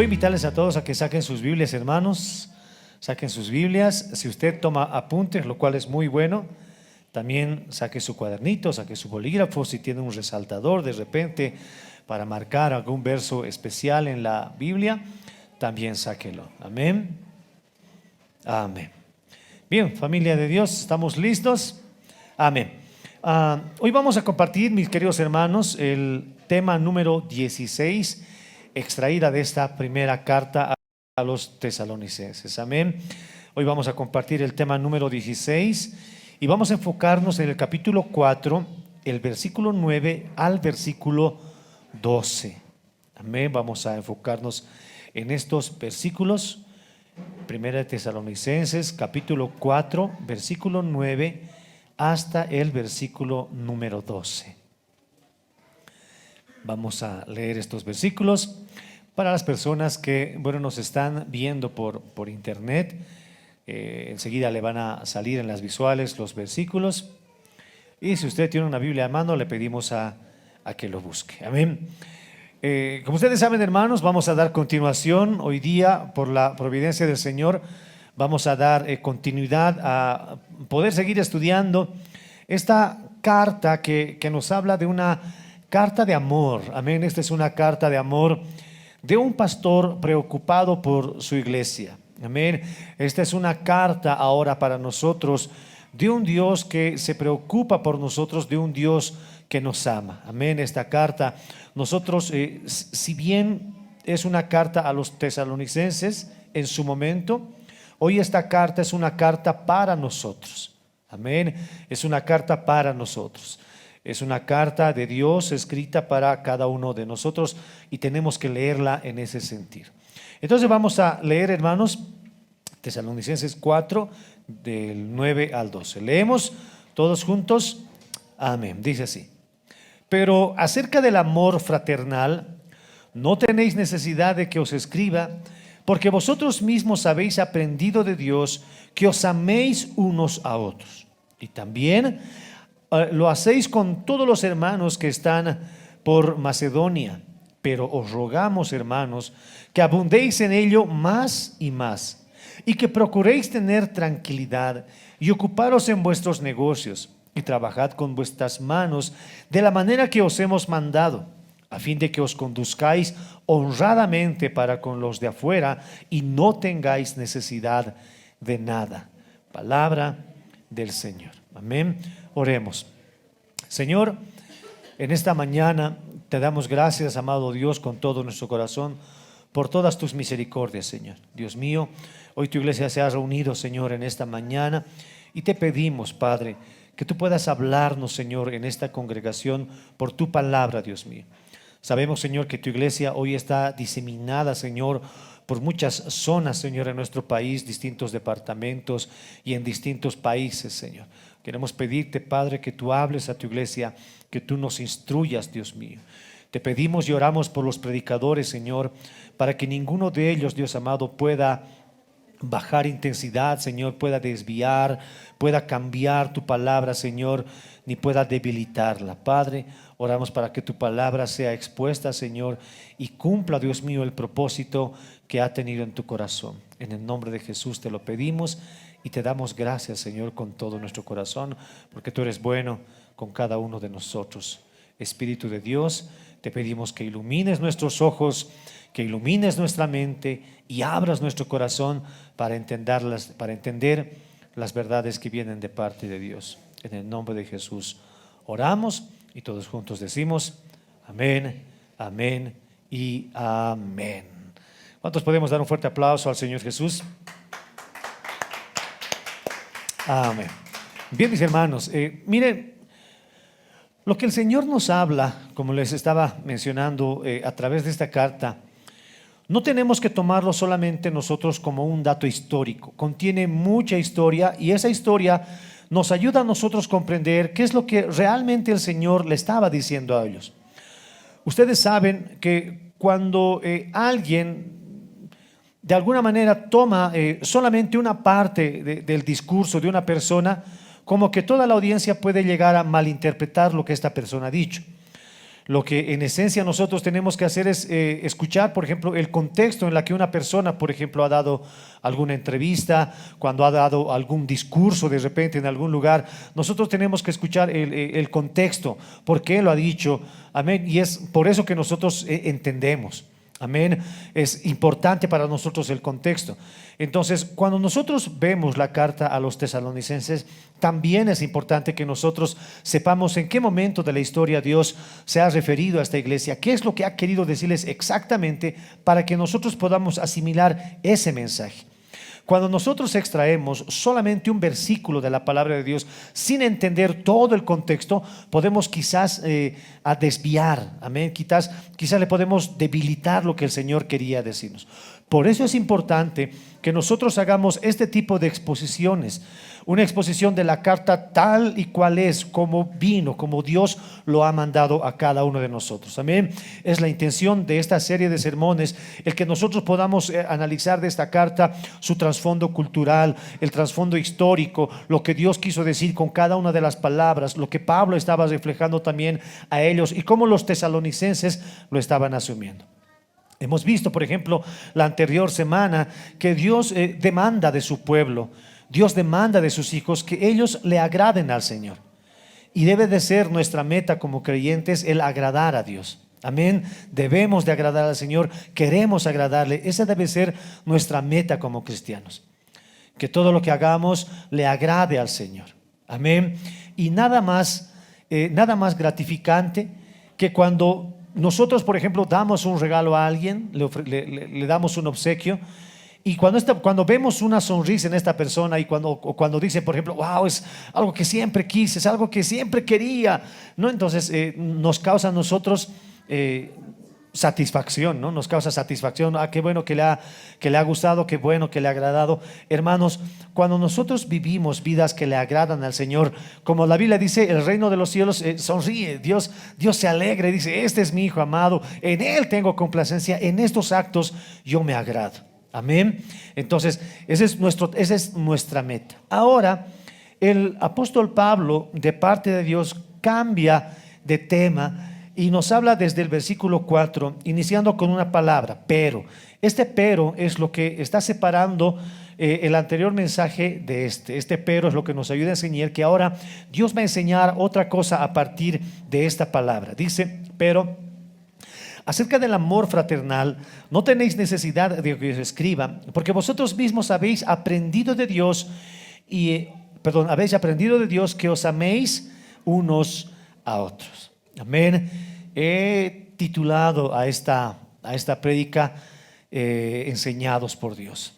Voy a invitarles a todos a que saquen sus Biblias, hermanos. Saquen sus Biblias. Si usted toma apuntes, lo cual es muy bueno, también saque su cuadernito, saque su bolígrafo. Si tiene un resaltador de repente para marcar algún verso especial en la Biblia, también sáquelo. Amén. Amén. Bien, familia de Dios, ¿estamos listos? Amén. Hoy vamos a compartir, mis queridos hermanos, el tema número 16, extraída de esta primera carta a los tesalonicenses. Amén. Hoy vamos a compartir el tema número 16 y vamos a enfocarnos en el capítulo 4, el versículo 9 al versículo 12. Amén. Vamos a enfocarnos en estos versículos. Primera de Tesalonicenses, capítulo 4, versículo 9 hasta el versículo número 12. Vamos a leer estos versículos. Para las personas que, nos están viendo por internet, enseguida le van a salir en las visuales los versículos. Y si usted tiene una Biblia a mano, le pedimos a que lo busque. Amén. Como ustedes saben, hermanos, vamos a dar continuación hoy día, por la providencia del Señor, vamos a dar continuidad a poder seguir estudiando esta carta que nos habla de una carta de amor. Amén. Esta es una carta de amor de un pastor preocupado por su iglesia. Amén. Esta es una carta ahora para nosotros de un Dios que se preocupa por nosotros, de un Dios que nos ama. Amén. Esta carta, nosotros, si bien es una carta a los tesalonicenses en su momento, hoy esta carta es una carta para nosotros. Amén. Es una carta para nosotros. Es una carta de Dios escrita para cada uno de nosotros y tenemos que leerla en ese sentido. Entonces vamos a leer, hermanos, Tesalonicenses 4, del 9 al 12. Leemos todos juntos. Amén. Dice así: pero acerca del amor fraternal, no tenéis necesidad de que os escriba, porque vosotros mismos habéis aprendido de Dios que os améis unos a otros. Y también lo hacéis con todos los hermanos que están por Macedonia. Pero os rogamos, hermanos, que abundéis en ello más y más, y que procuréis tener tranquilidad y ocuparos en vuestros negocios, y trabajad con vuestras manos de la manera que os hemos mandado, a fin de que os conduzcáis honradamente para con los de afuera y no tengáis necesidad de nada. Palabra del Señor. Amén. Oremos. Señor, en esta mañana te damos gracias, amado Dios, con todo nuestro corazón, por todas tus misericordias, Señor. Dios mío, hoy tu iglesia se ha reunido, Señor, en esta mañana y te pedimos, Padre, que tú puedas hablarnos, Señor, en esta congregación por tu palabra, Dios mío. Sabemos, Señor, que tu iglesia hoy está diseminada, Señor, por muchas zonas, Señor, en nuestro país, distintos departamentos y en distintos países, Señor. Queremos pedirte, Padre, que tú hables a tu iglesia, que tú nos instruyas, Dios mío. Te pedimos y oramos por los predicadores, Señor, para que ninguno de ellos, Dios amado, pueda bajar intensidad, Señor, pueda desviar, pueda cambiar tu palabra, Señor, ni pueda debilitarla. Padre, oramos para que tu palabra sea expuesta, Señor, y cumpla, Dios mío, el propósito que ha tenido en tu corazón. En el nombre de Jesús te lo pedimos y te damos gracias, Señor, con todo nuestro corazón, porque tú eres bueno con cada uno de nosotros. Espíritu de Dios, te pedimos que ilumines nuestros ojos, que ilumines nuestra mente y abras nuestro corazón para entender las verdades que vienen de parte de Dios. En el nombre de Jesús oramos y todos juntos decimos amén, amén y amén. ¿Cuántos podemos dar un fuerte aplauso al Señor Jesús? Amén. Bien, mis hermanos, miren, lo que el Señor nos habla, como les estaba mencionando a través de esta carta, no tenemos que tomarlo solamente nosotros como un dato histórico. Contiene mucha historia y esa historia nos ayuda a nosotros a comprender qué es lo que realmente el Señor le estaba diciendo a ellos. Ustedes saben que cuando alguien de alguna manera toma solamente una parte del discurso de una persona, como que toda la audiencia puede llegar a malinterpretar lo que esta persona ha dicho. Lo que en esencia nosotros tenemos que hacer es escuchar, por ejemplo, el contexto en la que una persona, por ejemplo, ha dado alguna entrevista, cuando ha dado algún discurso de repente en algún lugar. Nosotros tenemos que escuchar el contexto, por qué lo ha dicho, amén, y es por eso que nosotros entendemos. Amén. Es importante para nosotros el contexto. Entonces, cuando nosotros vemos la carta a los tesalonicenses, también es importante que nosotros sepamos en qué momento de la historia Dios se ha referido a esta iglesia, qué es lo que ha querido decirles exactamente para que nosotros podamos asimilar ese mensaje. Cuando nosotros extraemos solamente un versículo de la palabra de Dios sin entender todo el contexto, podemos quizás a desviar, amén, quizás le podemos debilitar lo que el Señor quería decirnos. Por eso es importante que nosotros hagamos este tipo de exposiciones, una exposición de la carta tal y cual es, como vino, como Dios lo ha mandado a cada uno de nosotros. Amén. Es la intención de esta serie de sermones, el que nosotros podamos analizar de esta carta su trasfondo cultural, el trasfondo histórico, lo que Dios quiso decir con cada una de las palabras, lo que Pablo estaba reflejando también a ellos y cómo los tesalonicenses lo estaban asumiendo. Hemos visto, por ejemplo, la anterior semana que Dios demanda de su pueblo, Dios demanda de sus hijos que ellos le agraden al Señor. Y debe de ser nuestra meta como creyentes el agradar a Dios. Amén. Debemos de agradar al Señor, queremos agradarle. Esa debe ser nuestra meta como cristianos. Que todo lo que hagamos le agrade al Señor. Amén. Y nada más gratificante que cuando nosotros, por ejemplo, damos un regalo a alguien, le damos un obsequio, y cuando vemos una sonrisa en esta persona y cuando dice, por ejemplo, wow, es algo que siempre quise, es algo que siempre quería, ¿no? Entonces nos causa a nosotros satisfacción, ¿no? Nos causa satisfacción. Qué bueno que le ha gustado, qué bueno que le ha agradado. Hermanos, cuando nosotros vivimos vidas que le agradan al Señor, como la Biblia dice, el reino de los cielos sonríe, Dios se alegra y dice, este es mi Hijo amado, en Él tengo complacencia, en estos actos yo me agrado. Amén. Entonces, esa es nuestra meta. Ahora, el apóstol Pablo, de parte de Dios, cambia de tema y nos habla desde el versículo 4, iniciando con una palabra, pero. Este pero es lo que está separando el anterior mensaje de este pero es lo que nos ayuda a enseñar que ahora Dios va a enseñar otra cosa a partir de esta palabra. Dice, pero acerca del amor fraternal, no tenéis necesidad de que os escriba, porque vosotros mismos habéis aprendido de Dios que os améis unos a otros. Amén. He titulado a esta prédica Enseñados por Dios.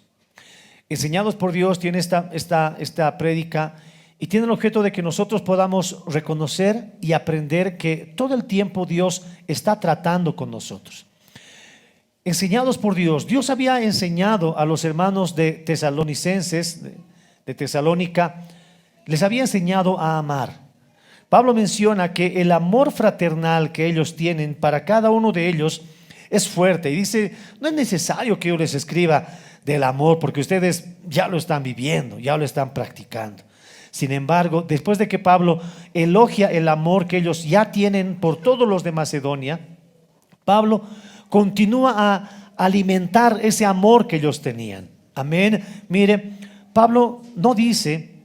Enseñados por Dios tiene esta prédica y tiene el objeto de que nosotros podamos reconocer y aprender que todo el tiempo Dios está tratando con nosotros. Enseñados por Dios. Dios había enseñado a los hermanos de tesalonicenses, de Tesalónica, les había enseñado a amar. Pablo menciona que el amor fraternal que ellos tienen para cada uno de ellos es fuerte y dice, no es necesario que yo les escriba del amor porque ustedes ya lo están viviendo, ya lo están practicando. Sin embargo, después de que Pablo elogia el amor que ellos ya tienen por todos los de Macedonia, Pablo continúa a alimentar ese amor que ellos tenían. Amén. Mire, Pablo no dice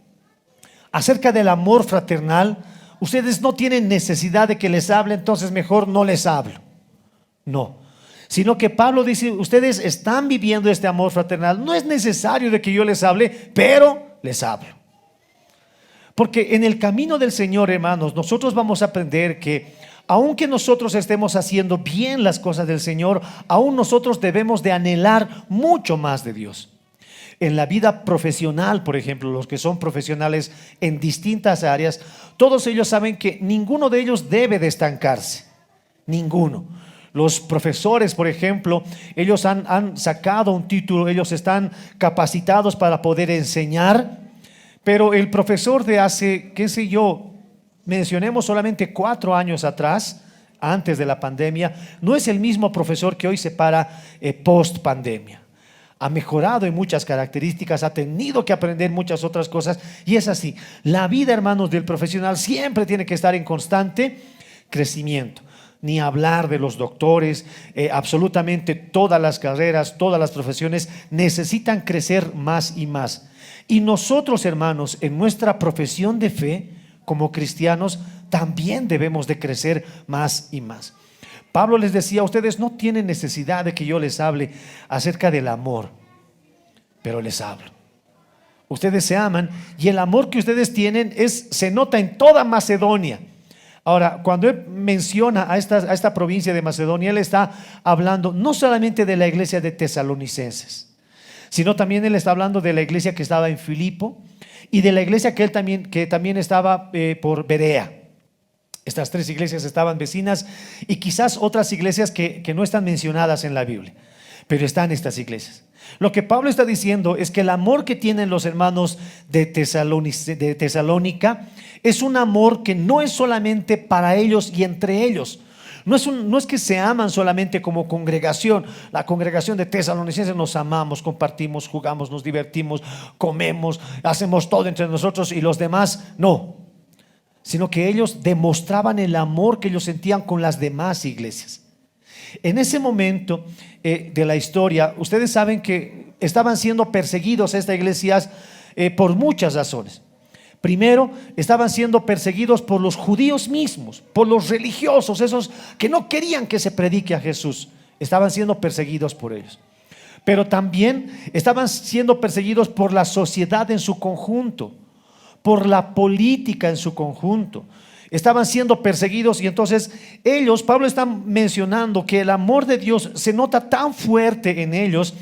acerca del amor fraternal, ustedes no tienen necesidad de que les hable, entonces mejor no les hablo. No, sino que Pablo dice, ustedes están viviendo este amor fraternal, no es necesario de que yo les hable, pero les hablo. Porque en el camino del Señor, hermanos, nosotros vamos a aprender que aunque nosotros estemos haciendo bien las cosas del Señor, aún nosotros debemos de anhelar mucho más de Dios. En la vida profesional, por ejemplo, los que son profesionales en distintas áreas, todos ellos saben que ninguno de ellos debe de estancarse, ninguno. Los profesores, por ejemplo, ellos han sacado un título, ellos están capacitados para poder enseñar, pero el profesor de hace, qué sé yo, mencionemos solamente 4 años atrás, antes de la pandemia, no es el mismo profesor que hoy se para post pandemia. Ha mejorado en muchas características, ha tenido que aprender muchas otras cosas y es así. La vida, hermanos, del profesional siempre tiene que estar en constante crecimiento. ni hablar de los doctores. Absolutamente todas las carreras, todas las profesiones necesitan crecer más y más. Y nosotros, hermanos, en nuestra profesión de fe como cristianos también debemos de crecer más y más. Pablo les decía: ustedes no tienen necesidad de que yo les hable acerca del amor, pero les hablo. Ustedes se aman, y el amor que ustedes tienen se nota en toda Macedonia. Ahora, cuando él menciona a esta provincia de Macedonia, él está hablando no solamente de la iglesia de Tesalonicenses, sino también él está hablando de la iglesia que estaba en Filipo y de la iglesia que también estaba por Berea. Estas tres iglesias estaban vecinas, y quizás otras iglesias que no están mencionadas en la Biblia, pero están estas iglesias. Lo que Pablo está diciendo es que el amor que tienen los hermanos de Tesalónica es un amor que no es solamente para ellos y entre ellos. No es que se aman solamente como congregación. La congregación de Tesalonicenses nos amamos, compartimos, jugamos, nos divertimos, comemos, hacemos todo entre nosotros, y los demás no. Sino que ellos demostraban el amor que ellos sentían con las demás iglesias. En ese momento de la historia, ustedes saben que estaban siendo perseguidos estas iglesias por muchas razones. Primero, estaban siendo perseguidos por los judíos mismos, por los religiosos, esos que no querían que se predique a Jesús. Estaban siendo perseguidos por ellos. Pero también estaban siendo perseguidos por la sociedad en su conjunto, por la política en su conjunto. Estaban siendo perseguidos, y entonces Pablo está mencionando que el amor de Dios se nota tan fuerte en ellos,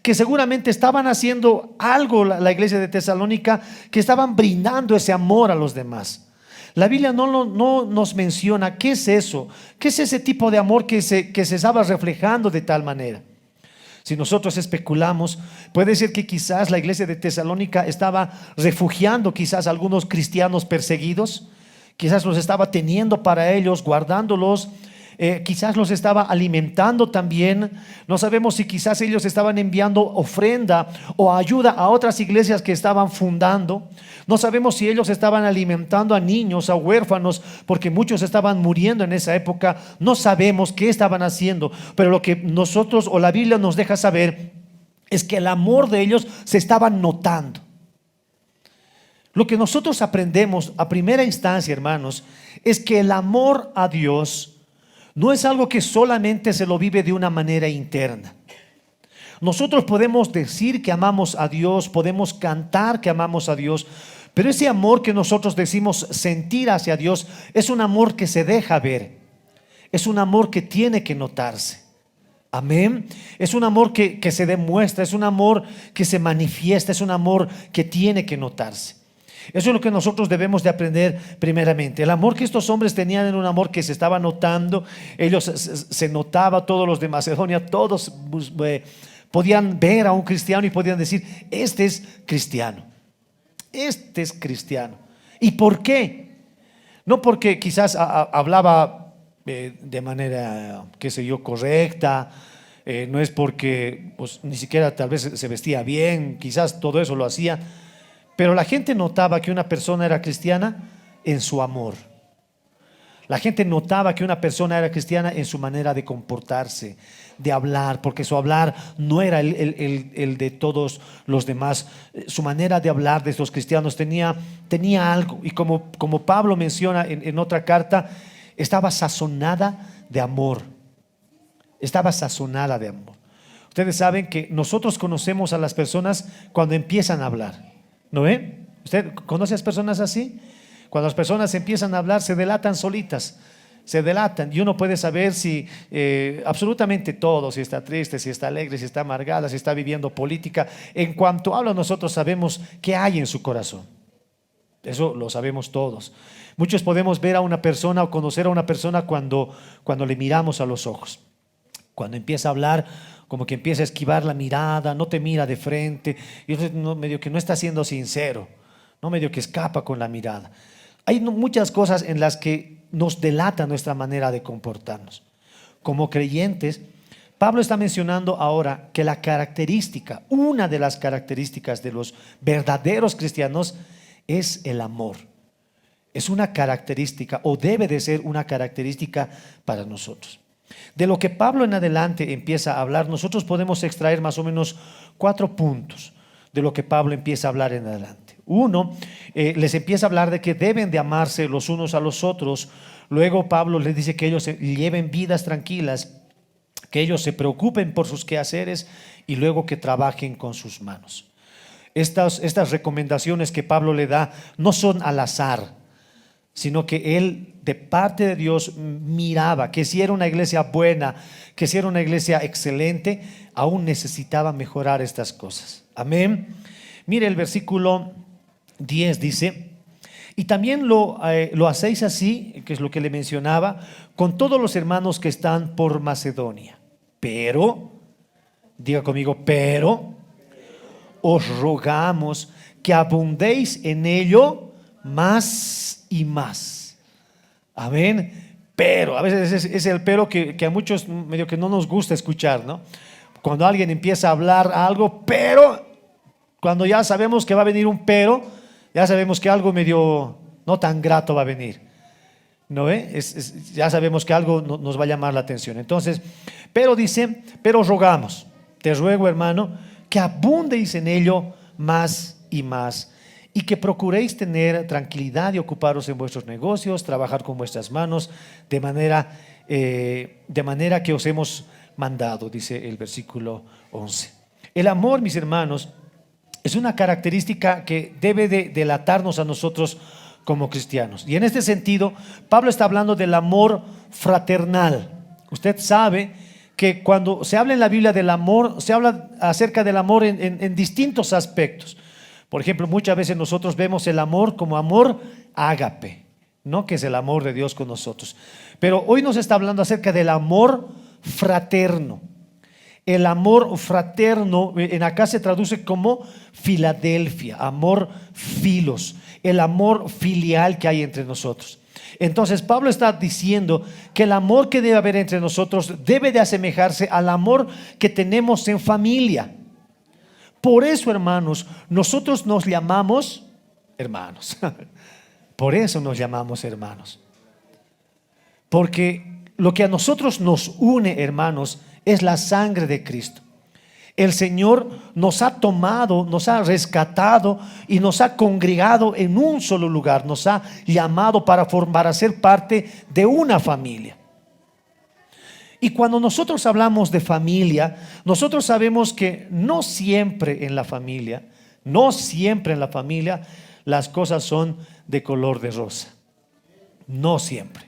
que seguramente estaban haciendo algo, la iglesia de Tesalónica, que estaban brindando ese amor a los demás. La Biblia no nos menciona qué es eso, qué es ese tipo de amor que se estaba reflejando de tal manera. Si nosotros especulamos, puede ser que quizás la iglesia de Tesalónica estaba refugiando quizás a algunos cristianos perseguidos. Quizás los estaba teniendo para ellos, guardándolos. Quizás los estaba alimentando también. No sabemos si quizás ellos estaban enviando ofrenda o ayuda a otras iglesias que estaban fundando. No sabemos si ellos estaban alimentando a niños, a huérfanos, porque muchos estaban muriendo en esa época. No sabemos qué estaban haciendo, pero lo que nosotros o la Biblia nos deja saber es que el amor de ellos se estaba notando. Lo que nosotros aprendemos a primera instancia, hermanos, es que el amor a Dios no es algo que solamente se lo vive de una manera interna. Nosotros podemos decir que amamos a Dios, podemos cantar que amamos a Dios, pero ese amor que nosotros decimos sentir hacia Dios es un amor que se deja ver, es un amor que tiene que notarse. Amén. Es un amor que se demuestra, es un amor que se manifiesta, es un amor que tiene que notarse. Eso es lo que nosotros debemos de aprender primeramente. El amor que estos hombres tenían era un amor que se estaba notando. Ellos se notaba, todos los de Macedonia, todos podían ver a un cristiano y podían decir: este es cristiano, este es cristiano. ¿Y por qué? No porque quizás hablaba de manera, qué sé yo, correcta. No es porque pues, ni siquiera tal vez se vestía bien, quizás todo eso lo hacía. Pero la gente notaba que una persona era cristiana en su amor. La gente notaba que una persona era cristiana en su manera de comportarse, de hablar, porque su hablar no era el de todos los demás. Su manera de hablar de estos cristianos tenía algo, y como Pablo menciona en otra carta, estaba sazonada de amor. Estaba sazonada de amor. Ustedes saben que nosotros conocemos a las personas cuando empiezan a hablar. ¿No ven? ¿Usted conoce a las personas así? Cuando las personas empiezan a hablar, se delatan solitas, se delatan, y uno puede saber si absolutamente todo, si está triste, si está alegre, si está amargada, si está viviendo política. En cuanto habla, nosotros sabemos qué hay en su corazón. Eso lo sabemos todos. Muchos podemos ver a una persona o conocer a una persona cuando le miramos a los ojos. Cuando empieza a hablar, como que empieza a esquivar la mirada, no te mira de frente, y medio que no está siendo sincero, no, medio que escapa con la mirada. Hay muchas cosas en las que nos delata nuestra manera de comportarnos. Como creyentes, Pablo está mencionando ahora que una de las características de los verdaderos cristianos es el amor. Es una característica, o debe de ser una característica para nosotros. De lo que Pablo en adelante empieza a hablar, nosotros podemos extraer más o menos 4 puntos de lo que Pablo empieza a hablar en adelante. Uno, les empieza a hablar de que deben de amarse los unos a los otros. Luego Pablo les dice que ellos lleven vidas tranquilas, que ellos se preocupen por sus quehaceres y luego que trabajen con sus manos. Estas recomendaciones que Pablo le da no son al azar, sino que él de parte de Dios miraba que si era una iglesia buena, que si era una iglesia excelente, aún necesitaba mejorar estas cosas. Amén. Mire el versículo 10 dice: y también lo hacéis así, que es lo que le mencionaba, con todos los hermanos que están por Macedonia. Pero, diga conmigo, pero os rogamos que abundéis en ello más y más. Amén. Pero, a veces es el pero que a muchos medio que no nos gusta escuchar, ¿no? Cuando alguien empieza a hablar algo, pero, cuando ya sabemos que va a venir un pero, ya sabemos que algo medio no tan grato va a venir, ¿no ve? Ya sabemos que algo nos va a llamar la atención. Entonces, pero dice, pero rogamos, te ruego, hermano, que abundéis en ello más y más, y que procuréis tener tranquilidad y ocuparos en vuestros negocios, trabajar con vuestras manos, de manera que os hemos mandado, dice el versículo 11. El amor, mis hermanos, es una característica que debe de delatarnos a nosotros como cristianos. Y en este sentido, Pablo está hablando del amor fraternal. Usted sabe que cuando se habla en la Biblia del amor, se habla acerca del amor en distintos aspectos. Por ejemplo, muchas veces nosotros vemos el amor como amor ágape, ¿no? Que es el amor de Dios con nosotros. Pero hoy nos está hablando acerca del amor fraterno. El amor fraterno en acá se traduce como Filadelfia, amor filos, el amor filial que hay entre nosotros. Entonces Pablo está diciendo que el amor que debe haber entre nosotros debe de asemejarse al amor que tenemos en familia. Por eso, hermanos, nosotros nos llamamos hermanos. Por eso nos llamamos hermanos. Porque lo que a nosotros nos une, hermanos, es la sangre de Cristo. El Señor nos ha tomado, nos ha rescatado y nos ha congregado en un solo lugar. Nos ha llamado para ser parte de una familia. Y cuando nosotros hablamos de familia, nosotros sabemos que no siempre en la familia las cosas son de color de rosa. No siempre.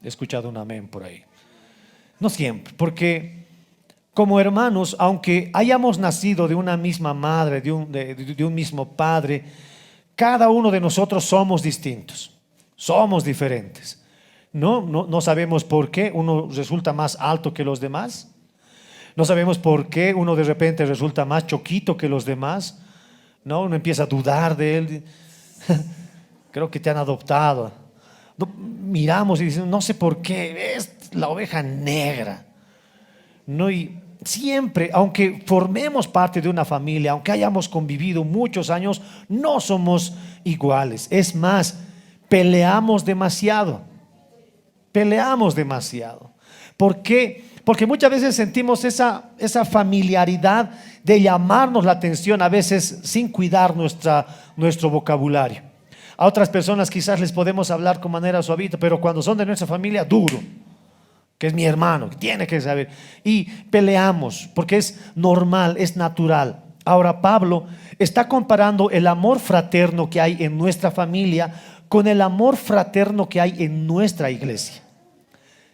He escuchado un amén por ahí. No siempre, porque como hermanos, aunque hayamos nacido de una misma madre, de un mismo padre, cada uno de nosotros somos distintos, somos diferentes. No sabemos por qué uno resulta más alto que los demás. No sabemos por qué uno de repente resulta más choquito que los demás. No, uno empieza a dudar de él. Creo que te han adoptado. Miramos y decimos, no sé por qué, es la oveja negra. No, y siempre, aunque formemos parte de una familia, aunque hayamos convivido muchos años, no somos iguales. Es más, peleamos demasiado. ¿Por qué? Porque muchas veces sentimos esa familiaridad de llamarnos la atención, a veces sin cuidar nuestro vocabulario. A otras personas quizás les podemos hablar con manera suavita, pero cuando son de nuestra familia, duro, que es mi hermano, que tiene que saber. Y peleamos porque es normal, es natural. Ahora Pablo está comparando el amor fraterno que hay en nuestra familia con el amor fraterno que hay en nuestra iglesia,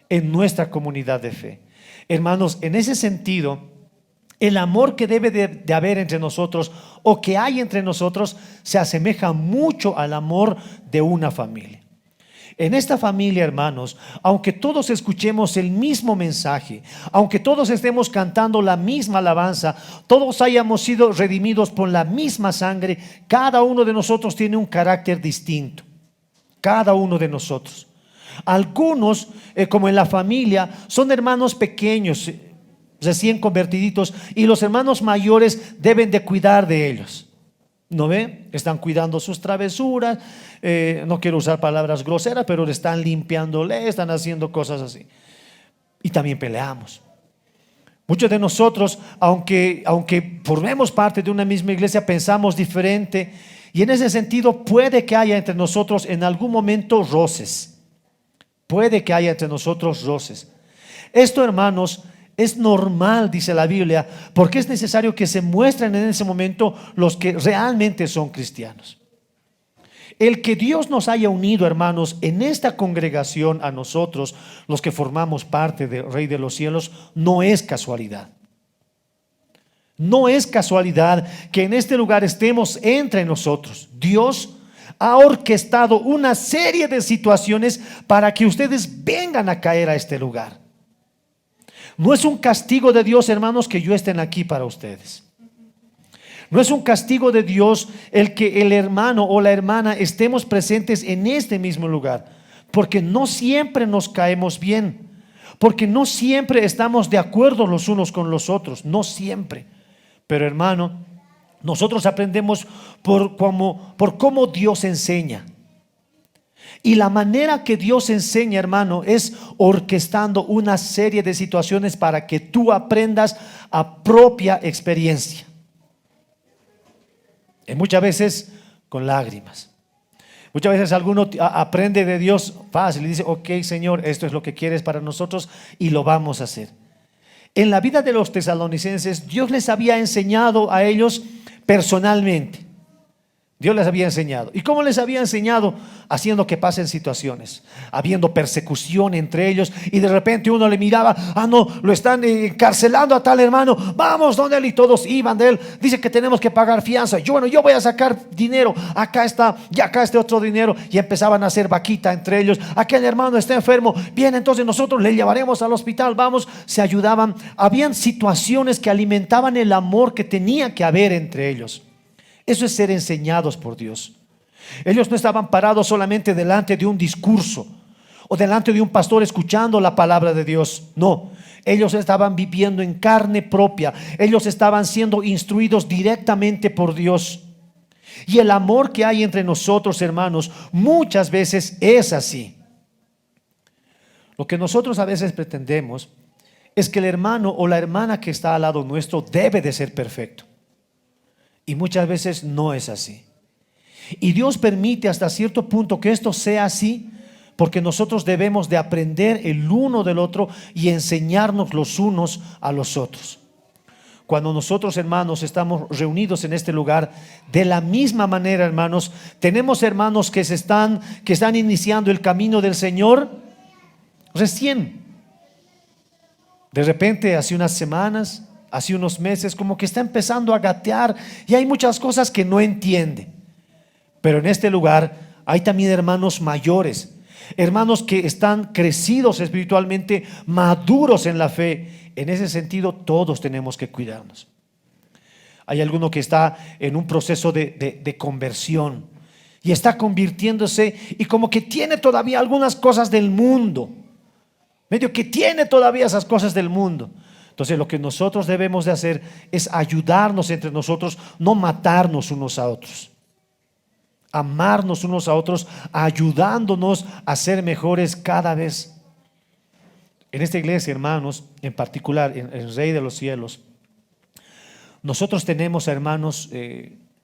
en nuestra comunidad de fe. Hermanos, en ese sentido, el amor que debe de haber entre nosotros o que hay entre nosotros se asemeja mucho al amor de una familia. En esta familia, hermanos, aunque todos escuchemos el mismo mensaje, aunque todos estemos cantando la misma alabanza, todos hayamos sido redimidos por la misma sangre, cada uno de nosotros tiene un carácter distinto. Cada uno de nosotros. Algunos, como en la familia, son hermanos pequeños, recién convertiditos, y los hermanos mayores deben de cuidar de ellos. ¿No ve? Están cuidando sus travesuras, no quiero usar palabras groseras, pero le están limpiándole, están haciendo cosas así. Y también peleamos. Muchos de nosotros, aunque formemos parte de una misma iglesia, pensamos diferente. Y en ese sentido puede que haya entre nosotros en algún momento roces. Puede que haya entre nosotros roces. Esto, hermanos, es normal, dice la Biblia, porque es necesario que se muestren en ese momento los que realmente son cristianos. El que Dios nos haya unido, hermanos, en esta congregación a nosotros, los que formamos parte del Rey de los Cielos, no es casualidad. No es casualidad que en este lugar estemos entre nosotros. Dios ha orquestado una serie de situaciones para que ustedes vengan a caer a este lugar. No es un castigo de Dios, hermanos, que yo esté aquí para ustedes. No es un castigo de Dios el que el hermano o la hermana estemos presentes en este mismo lugar, porque no siempre nos caemos bien, porque no siempre estamos de acuerdo los unos con los otros, no siempre. Pero, hermano, nosotros aprendemos por cómo Dios enseña. Y la manera que Dios enseña, hermano, es orquestando una serie de situaciones para que tú aprendas a propia experiencia. Y muchas veces con lágrimas. Muchas veces alguno aprende de Dios fácil y dice: ok, Señor, esto es lo que quieres para nosotros y lo vamos a hacer. En la vida de los tesalonicenses, Dios les había enseñado a ellos personalmente. Dios les había enseñado. ¿Y cómo les había enseñado? Haciendo que pasen situaciones, habiendo persecución entre ellos, y de repente uno le miraba: no, lo están encarcelando a tal hermano, vamos donde él, y todos iban de él. Dice que tenemos que pagar fianza. Yo voy a sacar dinero, acá está, y acá este otro dinero, y empezaban a hacer vaquita entre ellos. Aquel hermano está enfermo, bien, entonces nosotros le llevaremos al hospital, vamos, se ayudaban. Habían situaciones que alimentaban el amor que tenía que haber entre ellos. Eso es ser enseñados por Dios. Ellos no estaban parados solamente delante de un discurso o delante de un pastor escuchando la palabra de Dios. No, ellos estaban viviendo en carne propia. Ellos estaban siendo instruidos directamente por Dios. Y el amor que hay entre nosotros, hermanos, muchas veces es así. Lo que nosotros a veces pretendemos es que el hermano o la hermana que está al lado nuestro debe de ser perfecto. Y muchas veces no es así. Y Dios permite hasta cierto punto que esto sea así, porque nosotros debemos de aprender el uno del otro y enseñarnos los unos a los otros. Cuando nosotros, hermanos, estamos reunidos en este lugar, de la misma manera, hermanos, tenemos hermanos que están iniciando el camino del Señor recién. De repente, hace unas semanas, hace unos meses, como que está empezando a gatear y hay muchas cosas que no entiende. Pero en este lugar hay también hermanos mayores, hermanos que están crecidos espiritualmente, maduros en la fe. En ese sentido, todos tenemos que cuidarnos. Hay alguno que está en un proceso de conversión y está convirtiéndose, y como que tiene todavía algunas cosas del mundo, medio que tiene todavía esas cosas del mundo. Entonces, lo que nosotros debemos de hacer es ayudarnos entre nosotros, no matarnos unos a otros. Amarnos unos a otros, ayudándonos a ser mejores cada vez. En esta iglesia, hermanos, en particular, en el Rey de los Cielos, nosotros tenemos, hermanos,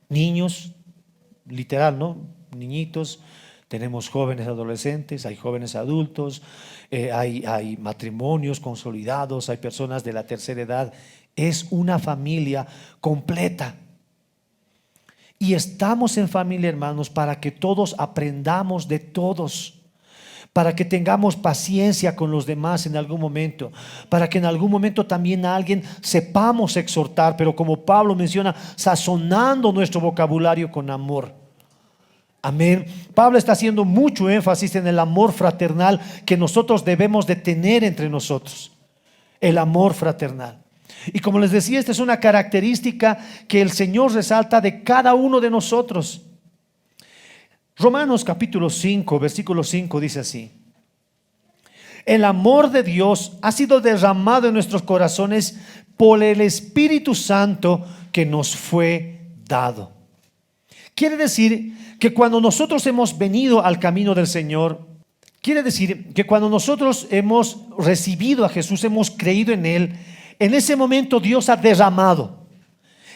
niños, literal, ¿no? Niñitos. Tenemos jóvenes adolescentes, hay jóvenes adultos, hay matrimonios consolidados, hay personas de la tercera edad. Es una familia completa. Y estamos en familia, hermanos, para que todos aprendamos de todos, para que tengamos paciencia con los demás en algún momento, para que en algún momento también a alguien sepamos exhortar, pero como Pablo menciona, sazonando nuestro vocabulario con amor. Amén. Pablo está haciendo mucho énfasis en el amor fraternal que nosotros debemos de tener entre nosotros. El amor fraternal. Y como les decía, esta es una característica que el Señor resalta de cada uno de nosotros. Romanos capítulo 5, versículo 5 dice así: el amor de Dios ha sido derramado en nuestros corazones por el Espíritu Santo que nos fue dado. Quiere decir que cuando nosotros hemos venido al camino del Señor, quiere decir que cuando nosotros hemos recibido a Jesús, hemos creído en Él, en ese momento Dios ha derramado.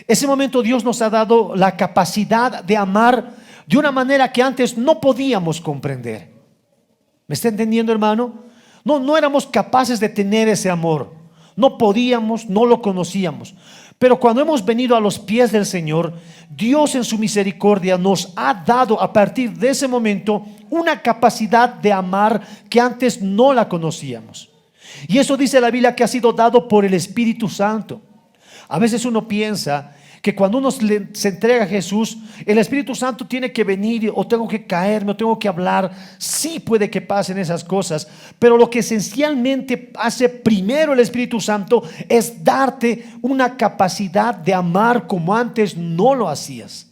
Ese momento Dios nos ha dado la capacidad de amar de una manera que antes no podíamos comprender. ¿Me está entendiendo, hermano? No éramos capaces de tener ese amor. No podíamos, no lo conocíamos. Pero cuando hemos venido a los pies del Señor, Dios en su misericordia nos ha dado a partir de ese momento una capacidad de amar que antes no la conocíamos. Y eso dice la Biblia que ha sido dado por el Espíritu Santo. A veces uno piensa que cuando uno se entrega a Jesús, el Espíritu Santo tiene que venir, o tengo que caerme, o tengo que hablar. Sí puede que pasen esas cosas, pero lo que esencialmente hace primero el Espíritu Santo es darte una capacidad de amar como antes no lo hacías.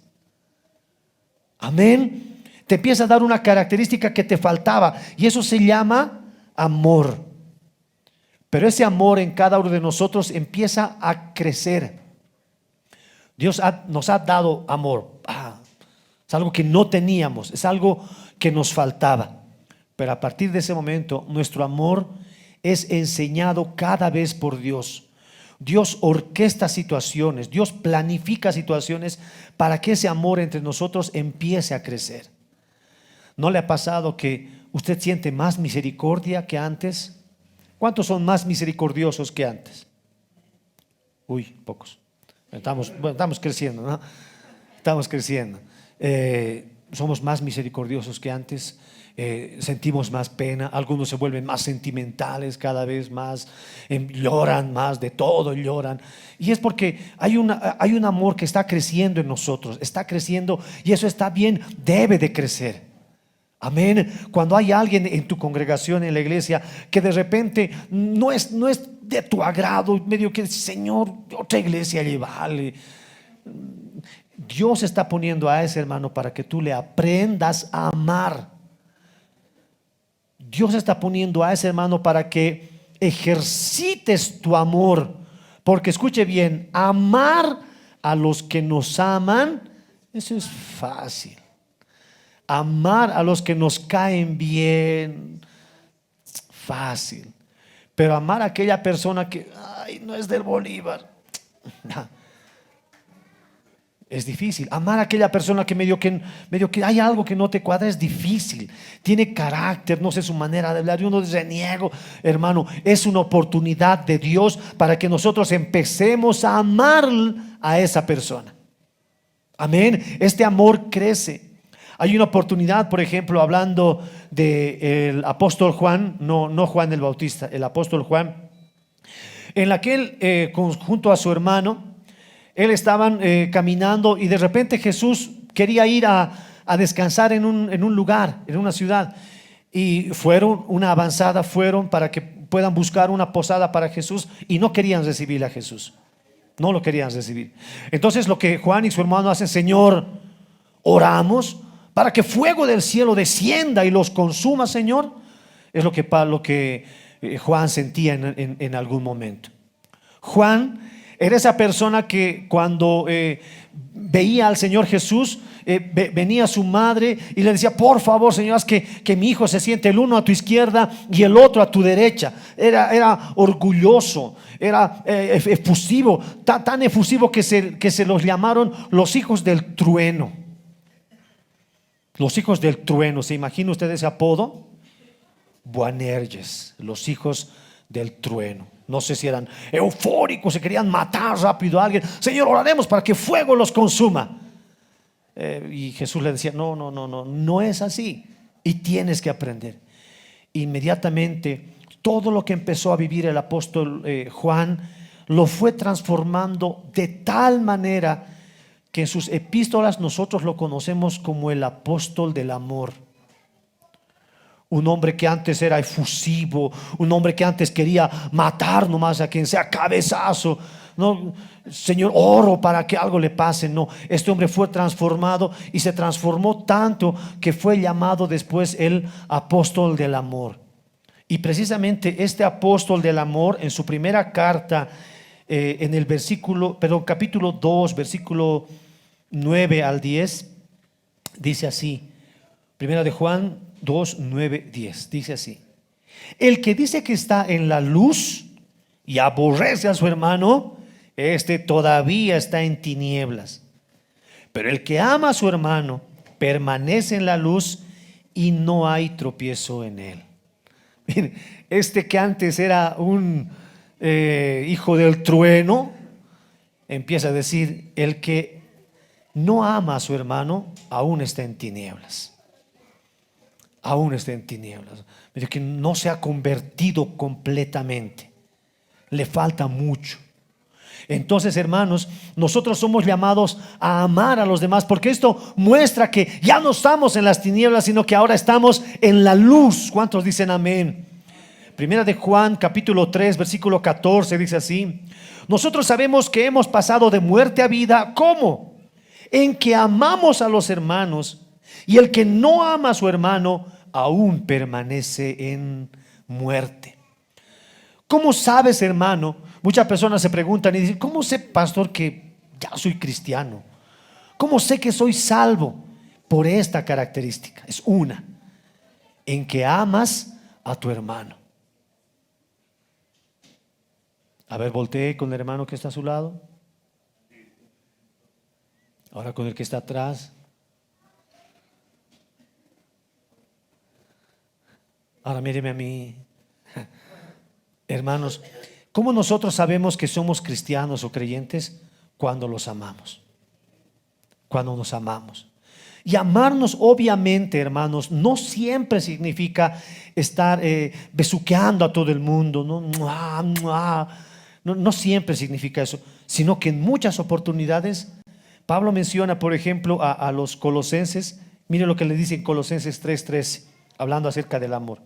Amén. Te empieza a dar una característica que te faltaba, y eso se llama amor. Pero ese amor en cada uno de nosotros empieza a crecer. Dios nos ha dado amor. Es algo que no teníamos, es algo que nos faltaba. Pero a partir de ese momento, nuestro amor es enseñado cada vez por Dios. Dios orquesta situaciones, Dios planifica situaciones para que ese amor entre nosotros empiece a crecer. ¿No le ha pasado que usted siente más misericordia que antes? ¿Cuántos son más misericordiosos que antes? Uy, pocos. Estamos creciendo, ¿no? Estamos creciendo. Somos más misericordiosos que antes. Sentimos más pena. Algunos se vuelven más sentimentales cada vez más. Lloran más, de todo lloran. Y es porque hay un amor que está creciendo en nosotros. Está creciendo, y eso está bien, debe de crecer. Amén. Cuando hay alguien en tu congregación, en la iglesia, que de repente no es de tu agrado, medio que, Señor, otra iglesia le vale. Dios está poniendo a ese hermano para que tú le aprendas a amar. Dios está poniendo a ese hermano para que ejercites tu amor. Porque escuche bien, amar a los que nos aman, eso es fácil. Amar a los que nos caen bien, fácil. Pero amar a aquella persona que no es del Bolívar, es difícil. Amar a aquella persona que medio que hay algo que no te cuadra, es difícil. Tiene carácter, no sé su manera de hablar, y uno reniego. Hermano, es una oportunidad de Dios para que nosotros empecemos a amar a esa persona. Amén. Este amor crece. Hay una oportunidad, por ejemplo, hablando del apóstol Juan, no Juan el Bautista, el apóstol Juan, en la que él, junto a su hermano, él estaban caminando, y de repente Jesús quería ir a descansar en un lugar, en una ciudad, y fueron para que puedan buscar una posada para Jesús, y no querían recibir a Jesús, no lo querían recibir. Entonces lo que Juan y su hermano hacen: Señor, oramos para que fuego del cielo descienda y los consuma, Señor. Es lo que Juan sentía en algún momento. Juan era esa persona que cuando veía al Señor Jesús, venía su madre y le decía: por favor, Señor, haz que mi hijo se siente el uno a tu izquierda y el otro a tu derecha. Era orgulloso, era efusivo, tan efusivo que se los llamaron los hijos del trueno. Los hijos del trueno. ¿Se imagina usted ese apodo? Boanerges, los hijos del trueno. No sé si eran eufóricos, se querían matar rápido a alguien. Señor, oraremos para que fuego los consuma. Y Jesús le decía: no es así. Y tienes que aprender. Inmediatamente, todo lo que empezó a vivir el apóstol Juan, lo fue transformando de tal manera que en sus epístolas nosotros lo conocemos como el apóstol del amor. Un hombre que antes era efusivo, un hombre que antes quería matar nomás a quien sea, cabezazo. No, Señor, oro para que algo le pase. No, este hombre fue transformado, y se transformó tanto que fue llamado después el apóstol del amor. Y precisamente este apóstol del amor, en su primera carta, en el capítulo 2, versículo 9 al 10, Dice así, primera de Juan 2, 9, 10. Dice así: el que dice que está en la luz y aborrece a su hermano, este todavía está en tinieblas. Pero el que ama a su hermano permanece en la luz y no hay tropiezo en él. Miren, este que antes era un hijo del trueno, empieza a decir: el que no ama a su hermano aún está en tinieblas. Aún está en tinieblas. Pero que no se ha convertido completamente. Le falta mucho. Entonces, hermanos, nosotros somos llamados a amar a los demás, porque esto muestra que ya no estamos en las tinieblas, sino que ahora estamos en la luz. ¿Cuántos dicen amén? Primera de Juan capítulo 3 versículo 14 dice así: nosotros sabemos que hemos pasado de muerte a vida. ¿Cómo? En que amamos a los hermanos, y el que no ama a su hermano aún permanece en muerte. ¿Cómo sabes, hermano? Muchas personas se preguntan y dicen: ¿cómo sé, pastor, que ya soy cristiano? ¿Cómo sé que soy salvo? Por esta característica. Es una: en que amas a tu hermano. A ver, voltee con el hermano que está a su lado. Ahora con el que está atrás. Ahora míreme a mí. Hermanos, ¿cómo nosotros sabemos que somos cristianos o creyentes? Cuando los amamos. Cuando nos amamos. Y amarnos, obviamente, hermanos, no siempre significa estar besuqueando a todo el mundo, ¿no? No siempre significa eso, sino que en muchas oportunidades Pablo menciona, por ejemplo, a los colosenses. Mire lo que le dice en Colosenses 3:13, hablando acerca del amor.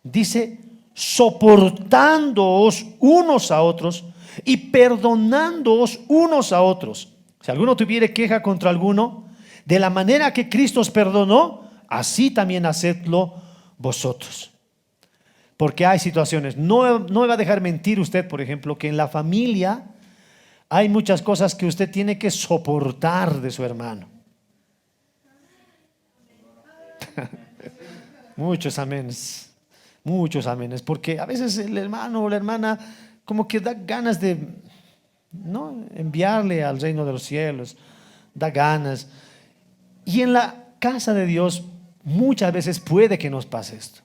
Dice: soportándoos unos a otros y perdonándoos unos a otros. Si alguno tuviere queja contra alguno, de la manera que Cristo os perdonó, así también hacedlo vosotros. Porque hay situaciones, no me va a dejar mentir usted, por ejemplo, que en la familia hay muchas cosas que usted tiene que soportar de su hermano. Muchos amenes. Muchos amenes, porque a veces el hermano o la hermana como que da ganas de no enviarle al reino de los cielos, da ganas. Y en la casa de Dios muchas veces puede que nos pase esto.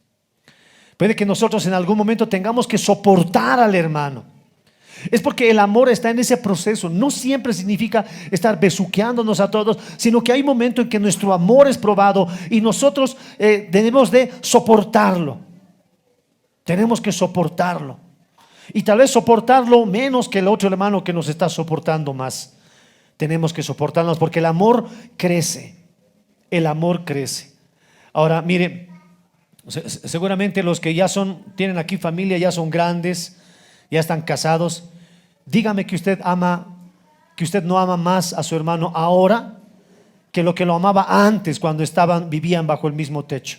Puede que nosotros en algún momento tengamos que soportar al hermano. Es porque el amor está en ese proceso. No siempre significa estar besuqueándonos a todos, sino que hay momentos en que nuestro amor es probado y nosotros debemos de soportarlo. Tenemos que soportarlo. Y tal vez soportarlo menos que el otro hermano que nos está soportando más. Tenemos que soportarnos porque el amor crece. El amor crece. Ahora, mire, seguramente los que ya tienen aquí familia, ya son grandes, ya están casados. Dígame que usted no ama más a su hermano ahora que lo amaba antes, cuando vivían bajo el mismo techo.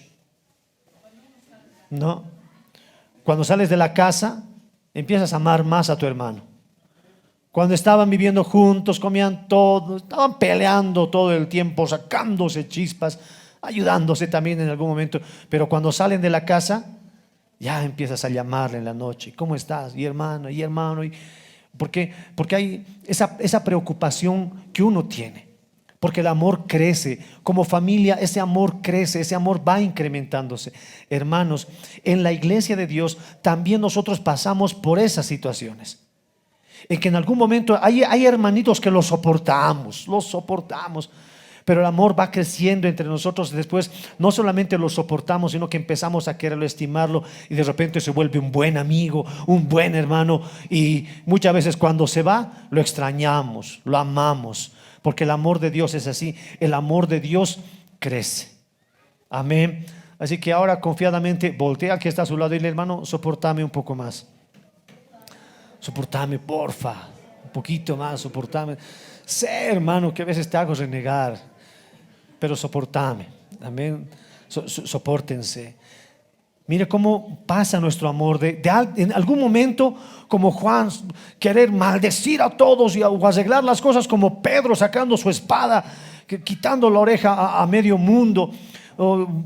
¿No? Cuando sales de la casa, empiezas a amar más a tu hermano. Cuando estaban viviendo juntos, comían todo, estaban peleando todo el tiempo, sacándose chispas, ayudándose también en algún momento. Pero cuando salen de la casa, ya empiezas a llamarle en la noche: ¿cómo estás? Y hermano. Porque hay esa preocupación que uno tiene. Porque el amor crece. Como familia, ese amor crece, ese amor va incrementándose. Hermanos, en la iglesia de Dios también nosotros pasamos por esas situaciones. En que en algún momento hay hermanitos que los soportamos. Pero el amor va creciendo entre nosotros. Después no solamente lo soportamos, sino que empezamos a quererlo, estimarlo, y de repente se vuelve un buen amigo, un buen hermano. Y muchas veces cuando se va, lo extrañamos, lo amamos. Porque el amor de Dios es así. El amor de Dios crece. Amén. Así que ahora confiadamente voltea al que está a su lado y dile: hermano, soportame un poco más. Soportame, porfa. Un poquito más, soportame. Sé, hermano, que a veces te hago renegar, pero soportame. Amén. Sopórtense. Mire cómo pasa nuestro amor en algún momento, como Juan, querer maldecir a todos o arreglar las cosas, como Pedro sacando su espada, quitando la oreja a medio mundo,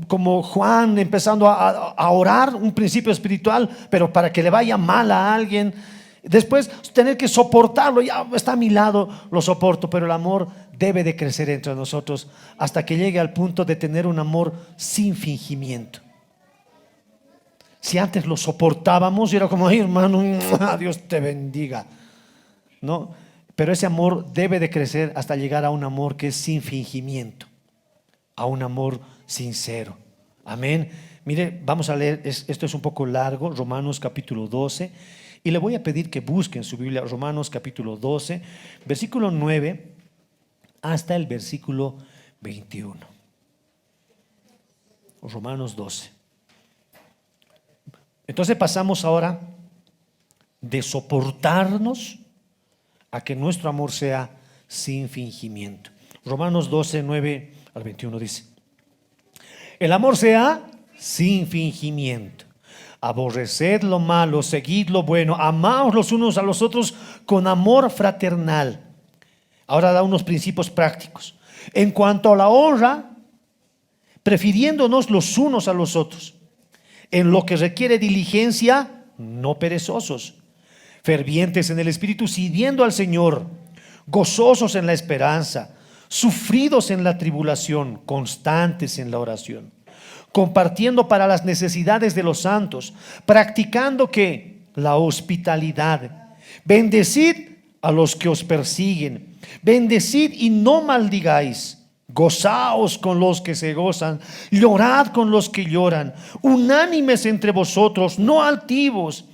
como Juan empezando a orar un principio espiritual, pero para que le vaya mal a alguien. Después tener que soportarlo, ya está a mi lado, lo soporto, pero el amor debe de crecer entre nosotros hasta que llegue al punto de tener un amor sin fingimiento. Si antes lo soportábamos y era como, ay, hermano, Dios te bendiga, ¿no? Pero ese amor debe de crecer hasta llegar a un amor que es sin fingimiento, a un amor sincero. Amén. Mire, vamos a leer, esto es un poco largo, Romanos capítulo 12, y le voy a pedir que busquen su Biblia, Romanos capítulo 12, versículo 9 hasta el versículo 21. Romanos 12. Entonces pasamos ahora de soportarnos a que nuestro amor sea sin fingimiento. Romanos 12, 9 al 21 dice: el amor sea sin fingimiento. Aborreced lo malo, seguid lo bueno, amaos los unos a los otros con amor fraternal. Ahora da unos principios prácticos. En cuanto a la honra, prefiriéndonos los unos a los otros. En lo que requiere diligencia, no perezosos. Fervientes en el espíritu, sirviendo al Señor. Gozosos en la esperanza. Sufridos en la tribulación, constantes en la oración. Compartiendo para las necesidades de los santos, practicando ¿qué? La hospitalidad. Bendecid a los que os persiguen, bendecid y no maldigáis. Gozaos con los que se gozan, llorad con los que lloran, unánimes entre vosotros, no altivos,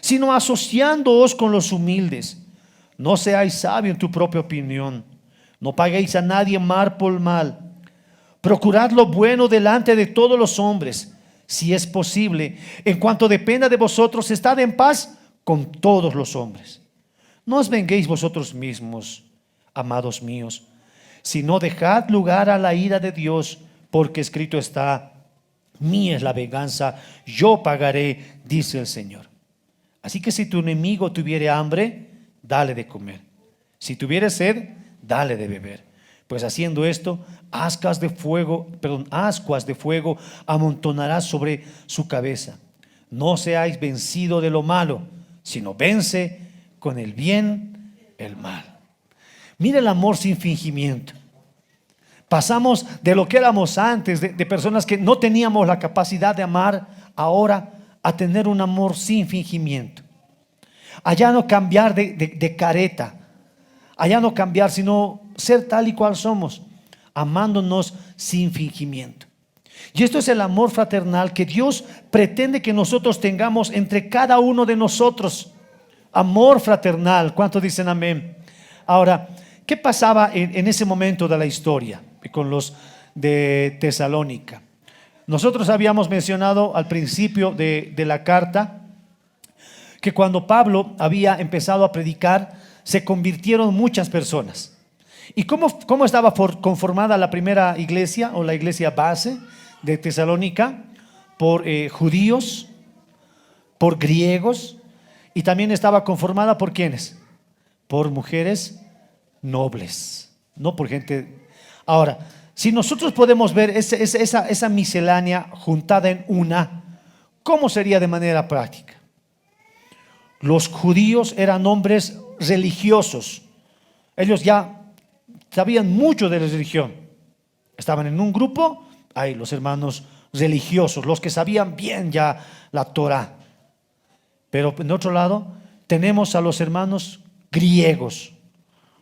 sino asociándoos con los humildes. No seáis sabios en tu propia opinión, no paguéis a nadie mal por mal. Procurad lo bueno delante de todos los hombres, si es posible. En cuanto dependa de vosotros, estad en paz con todos los hombres. No os venguéis vosotros mismos, amados míos, sino dejad lugar a la ira de Dios, porque escrito está: mía es la venganza, yo pagaré, dice el Señor. Así que si tu enemigo tuviere hambre, dale de comer. Si tuviere sed, dale de beber. Pues haciendo esto, ascuas de fuego amontonarás sobre su cabeza. No seáis vencido de lo malo, sino vence con el bien el mal. Mira el amor sin fingimiento. Pasamos de lo que éramos antes, de personas que no teníamos la capacidad de amar, ahora a tener un amor sin fingimiento. Allá no cambiar de careta, allá no cambiar, sino ser tal y cual somos, amándonos sin fingimiento. Y esto es el amor fraternal que Dios pretende que nosotros tengamos entre cada uno de nosotros. Amor fraternal, ¿cuántos dicen amén? Ahora, ¿qué pasaba en ese momento de la historia con los de Tesalónica? Nosotros habíamos mencionado al principio de la carta que cuando Pablo había empezado a predicar, se convirtieron muchas personas. ¿Y cómo estaba conformada la primera iglesia o la iglesia base de Tesalónica? Por judíos, por griegos, y también estaba conformada por ¿quiénes? Por mujeres nobles, no por gente. Ahora, si nosotros podemos ver esa miscelánea juntada en una, ¿cómo sería de manera práctica? Los judíos eran hombres religiosos. Ellos ya sabían mucho de la religión. Estaban en un grupo, ahí los hermanos religiosos, los que sabían bien ya la Torah. Pero en otro lado tenemos a los hermanos griegos,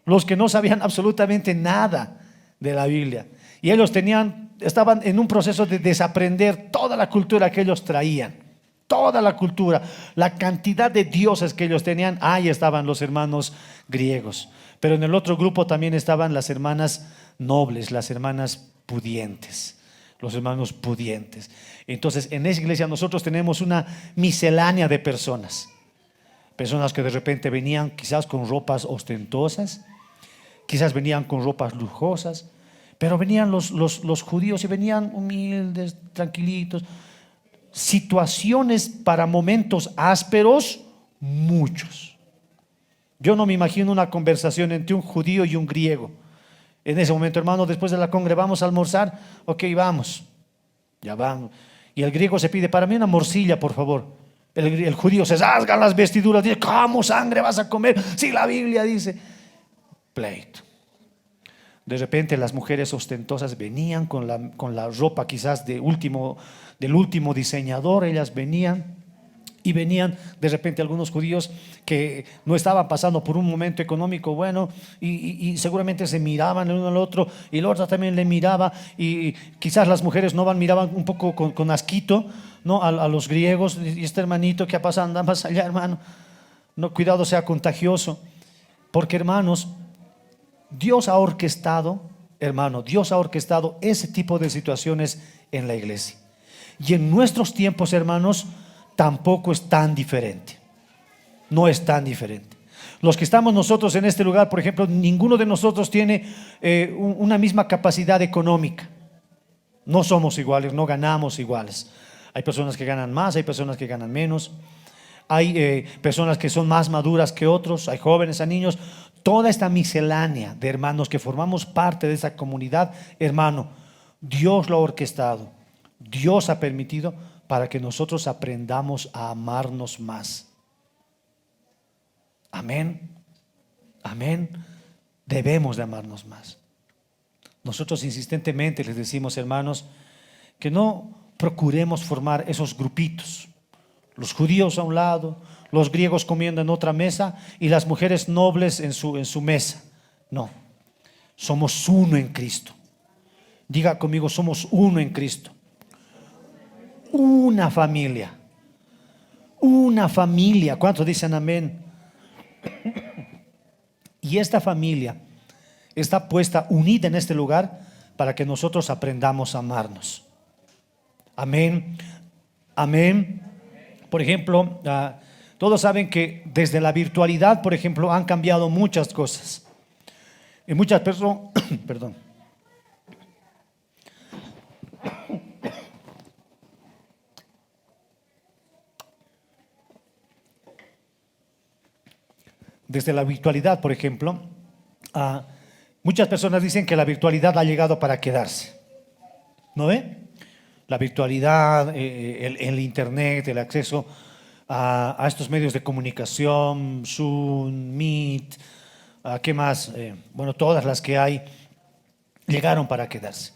los que no sabían absolutamente nada de la Biblia. Y ellos estaban en un proceso de desaprender toda la cultura que ellos traían. Toda la cultura, la cantidad de dioses que ellos tenían, ahí estaban los hermanos griegos. Pero en el otro grupo también estaban las hermanas nobles, las hermanas pudientes, los hermanos pudientes. Entonces, en esa iglesia nosotros tenemos una miscelánea de personas. Personas que de repente venían quizás con ropas ostentosas, quizás venían con ropas lujosas, pero venían los judíos y venían humildes, tranquilitos. Situaciones para momentos ásperos, muchos. Yo no me imagino una conversación entre un judío y un griego. En ese momento, hermano, después de la congre, ¿vamos a almorzar? Ok, vamos. Ya vamos. Y el griego se pide, para mí una morcilla, por favor. El judío se rasga las vestiduras, dice, ¿cómo sangre vas a comer? Si la Biblia dice, pleito. De repente las mujeres ostentosas venían con la ropa quizás del último diseñador, ellas venían. Y venían de repente algunos judíos que no estaban pasando por un momento económico bueno y seguramente se miraban el uno al otro y el otro también le miraba y quizás las mujeres no miraban un poco con asquito, ¿no? a los griegos. Y este hermanito que ha pasado anda más allá, hermano, no, cuidado sea contagioso, porque hermanos, Dios ha orquestado, hermano, Dios ha orquestado ese tipo de situaciones en la iglesia. Y en nuestros tiempos, hermanos, tampoco es tan diferente. No es tan diferente. Los que estamos nosotros en este lugar, por ejemplo, ninguno de nosotros tiene una misma capacidad económica. No somos iguales, no ganamos iguales. Hay personas que ganan más, hay personas que ganan menos. Hay personas que son más maduras que otros, hay jóvenes, hay niños. Toda esta miscelánea de hermanos que formamos parte de esa comunidad, hermano, Dios lo ha orquestado. Dios ha permitido para que nosotros aprendamos a amarnos más. Amén. Amén. Debemos de amarnos más. Nosotros insistentemente les decimos, hermanos, que no procuremos formar esos grupitos. Los judíos a un lado, los griegos comiendo en otra mesa y las mujeres nobles en su mesa. No, somos uno en Cristo. Diga conmigo, somos uno en Cristo. Una familia. Una familia. ¿Cuántos dicen amén? Y esta familia está puesta, unida en este lugar para que nosotros aprendamos a amarnos. Amén. Amén. Por ejemplo, todos saben que desde la virtualidad, por ejemplo, han cambiado muchas cosas. Y muchas personas, perdón. Desde la virtualidad, por ejemplo, muchas personas dicen que la virtualidad ha llegado para quedarse. ¿No ve? La virtualidad, el internet, el acceso a estos medios de comunicación, Zoom, Meet, ¿qué más? Bueno, todas las que hay llegaron para quedarse.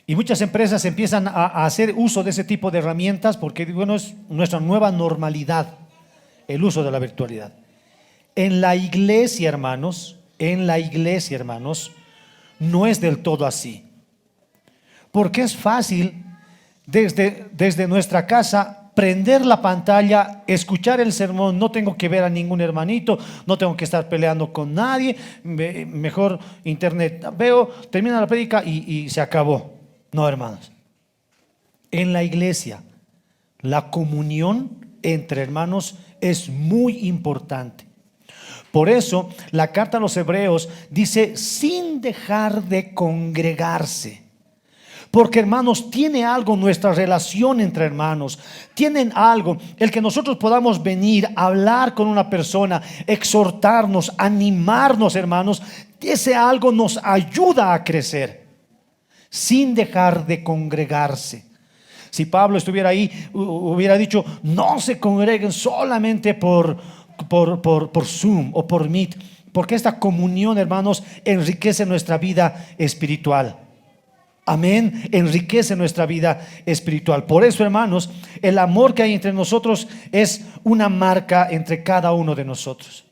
Y muchas empresas empiezan a hacer uso de ese tipo de herramientas porque, bueno, es nuestra nueva normalidad, el uso de la virtualidad. En la iglesia, hermanos, no es del todo así. Porque es fácil desde nuestra casa prender la pantalla, escuchar el sermón, no tengo que ver a ningún hermanito, no tengo que estar peleando con nadie, mejor internet, veo, termina la prédica y se acabó. No, hermanos. En la iglesia, la comunión entre hermanos es muy importante. Por eso la carta a los Hebreos dice sin dejar de congregarse. Porque, hermanos, tiene algo nuestra relación entre hermanos. Tienen algo, el que nosotros podamos venir, hablar con una persona, exhortarnos, animarnos, hermanos. Ese algo nos ayuda a crecer sin dejar de congregarse. Si Pablo estuviera ahí, hubiera dicho, no se congreguen solamente por Zoom o por Meet, porque esta comunión, hermanos, enriquece nuestra vida espiritual. Amén, enriquece nuestra vida espiritual. Por eso, hermanos, el amor que hay entre nosotros es una marca entre cada uno de nosotros.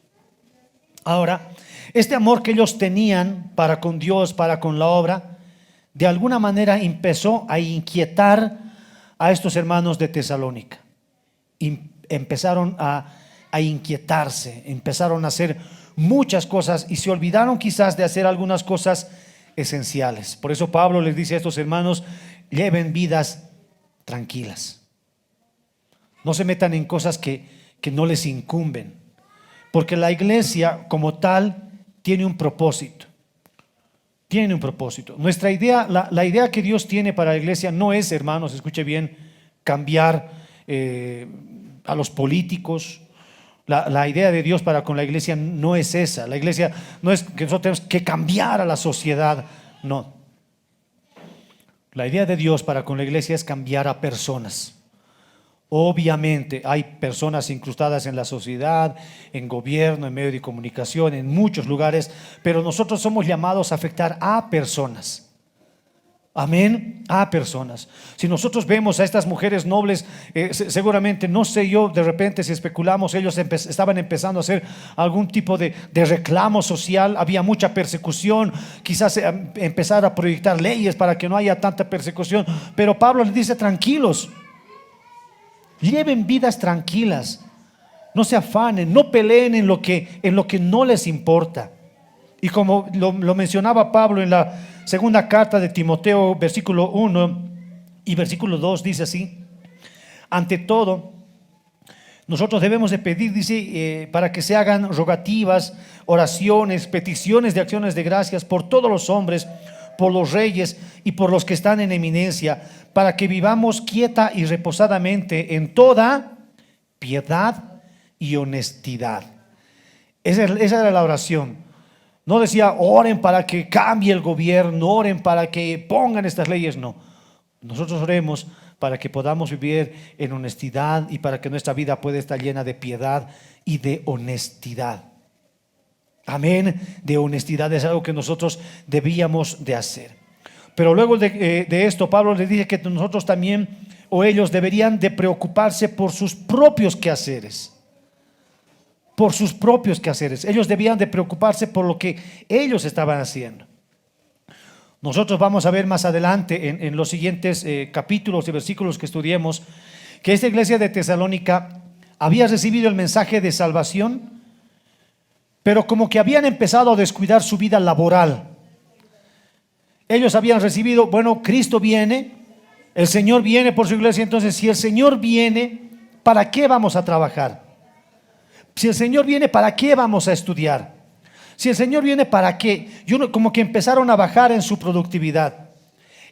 Ahora, este amor que ellos tenían para con Dios, para con la obra, de alguna manera empezó a inquietar a estos hermanos de Tesalónica. Empezaron a inquietarse, empezaron a hacer muchas cosas y se olvidaron quizás de hacer algunas cosas esenciales. Por eso Pablo les dice a estos hermanos, lleven vidas tranquilas. No se metan en cosas que no les incumben. Porque la iglesia como tal tiene un propósito. Tiene un propósito. Nuestra idea, la idea que Dios tiene para la iglesia no es, hermanos, escuche bien, cambiar a los políticos, La idea de Dios para con la iglesia no es esa. La iglesia no es que nosotros tenemos que cambiar a la sociedad, no. La idea de Dios para con la iglesia es cambiar a personas. Obviamente hay personas incrustadas en la sociedad, en gobierno, en medio de comunicación, en muchos lugares, pero nosotros somos llamados a afectar a personas. Amén, a personas. Si nosotros vemos a estas mujeres nobles, seguramente, no sé yo, de repente si especulamos, ellos estaban empezando a hacer algún tipo de reclamo social, había mucha persecución, quizás empezar a proyectar leyes para que no haya tanta persecución, pero Pablo les dice: tranquilos, lleven vidas tranquilas, no se afanen, no peleen en lo que no les importa. Y como lo mencionaba Pablo en la segunda carta de Timoteo, versículo 1 y versículo 2, dice así: ante todo, nosotros debemos de pedir, dice, para que se hagan rogativas, oraciones, peticiones de acciones de gracias por todos los hombres, por los reyes y por los que están en eminencia, para que vivamos quieta y reposadamente en toda piedad y honestidad. Esa era la oración. No decía: oren para que cambie el gobierno, oren para que pongan estas leyes. No, nosotros oremos para que podamos vivir en honestidad y para que nuestra vida pueda estar llena de piedad y de honestidad. Amén, de honestidad es algo que nosotros debíamos de hacer. Pero luego de esto, Pablo le dice que nosotros también, o ellos, deberían de preocuparse por sus propios quehaceres. Por sus propios quehaceres. Ellos debían de preocuparse por lo que ellos estaban haciendo. Nosotros vamos a ver más adelante en los siguientes capítulos y versículos que estudiemos, que esta iglesia de Tesalónica había recibido el mensaje de salvación, pero como que habían empezado a descuidar su vida laboral. Ellos habían recibido: bueno, Cristo viene, el Señor viene por su iglesia. Entonces, si el Señor viene, ¿para qué vamos a trabajar? Si el Señor viene, ¿para qué vamos a estudiar? Si el Señor viene, ¿para qué? Como que empezaron a bajar en su productividad.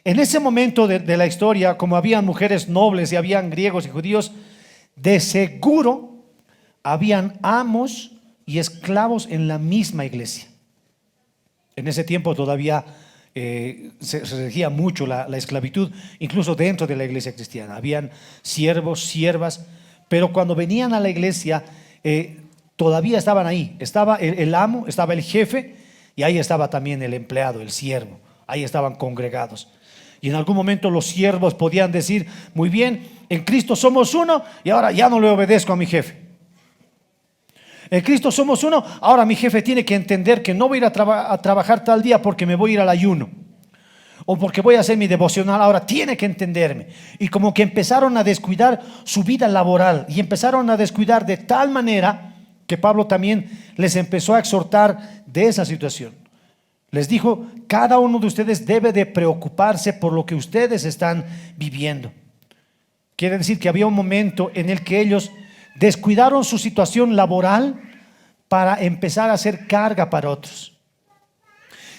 En ese momento de la historia, como habían mujeres nobles y habían griegos y judíos, de seguro habían amos y esclavos en la misma iglesia. En ese tiempo todavía se regía mucho la esclavitud, incluso dentro de la iglesia cristiana. Habían siervos, siervas, pero cuando venían a la iglesia, todavía estaban ahí. Estaba el amo, estaba el jefe, y ahí estaba también el empleado, el siervo. Ahí estaban congregados. Y en algún momento los siervos podían decir: muy bien, en Cristo somos uno y ahora ya no le obedezco a mi jefe. En Cristo somos uno, ahora mi jefe tiene que entender que no voy a ir a trabajar tal día porque me voy a ir al ayuno, o porque voy a hacer mi devocional. Ahora tiene que entenderme. Y como que empezaron a descuidar su vida laboral, y empezaron a descuidar de tal manera que Pablo también les empezó a exhortar de esa situación. Les dijo: cada uno de ustedes debe de preocuparse por lo que ustedes están viviendo. Quiere decir que había un momento en el que ellos descuidaron su situación laboral para empezar a hacer carga para otros,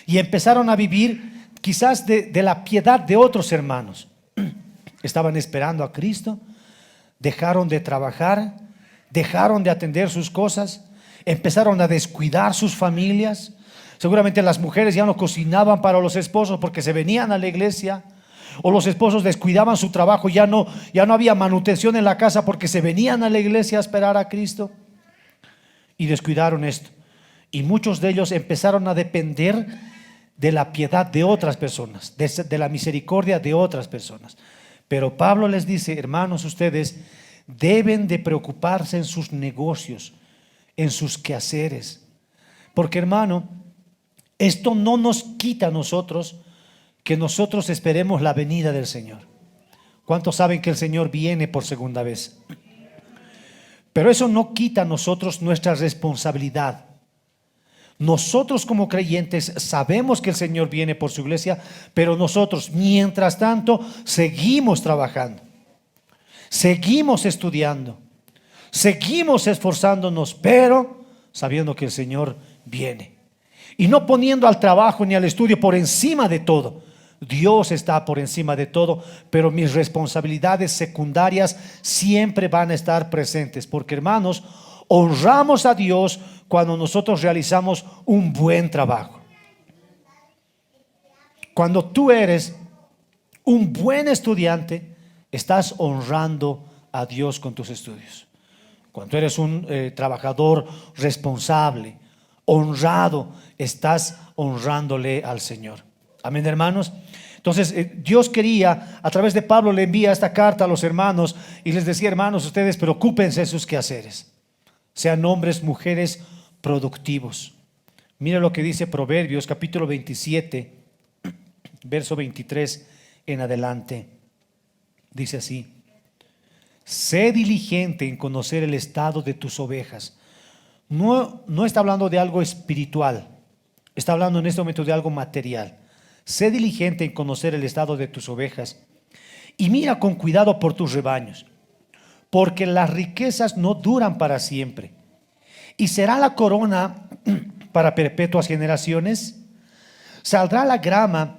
y empezaron a vivir quizás de la piedad de otros hermanos. Estaban esperando a Cristo, dejaron de trabajar, dejaron de atender sus cosas, empezaron a descuidar sus familias. Seguramente las mujeres ya no cocinaban para los esposos porque se venían a la iglesia, o los esposos descuidaban su trabajo, ya no había manutención en la casa porque se venían a la iglesia a esperar a Cristo, y descuidaron esto. Y muchos de ellos empezaron a depender de la piedad de otras personas, de la misericordia de otras personas. Pero Pablo les dice: hermanos, ustedes deben de preocuparse en sus negocios, en sus quehaceres, porque, hermano, esto no nos quita a nosotros que nosotros esperemos la venida del Señor. ¿Cuántos saben que el Señor viene por segunda vez? Pero eso no quita a nosotros nuestra responsabilidad. Nosotros como creyentes sabemos que el Señor viene por su iglesia, pero nosotros, mientras tanto, seguimos trabajando, seguimos estudiando, seguimos esforzándonos, pero sabiendo que el Señor viene. Y no poniendo al trabajo ni al estudio por encima de todo. Dios está por encima de todo, pero mis responsabilidades secundarias siempre van a estar presentes, porque, hermanos, Honramos a Dios cuando nosotros realizamos un buen trabajo. Cuando tú eres un buen estudiante, estás honrando a Dios con tus estudios. Cuando eres un trabajador responsable, honrado, estás honrándole al Señor. Amén, hermanos. Entonces Dios quería, a través de Pablo le envía esta carta a los hermanos y les decía: hermanos, ustedes preocúpense de sus quehaceres, sean hombres, mujeres productivos. Mira lo que dice Proverbios capítulo 27, verso 23 en adelante. Dice así: sé diligente en conocer el estado de tus ovejas. No está hablando de algo espiritual, está hablando en este momento de algo material. Sé diligente en conocer el estado de tus ovejas y mira con cuidado por tus rebaños, porque las riquezas no duran para siempre. ¿Y será la corona para perpetuas generaciones? Saldrá la grama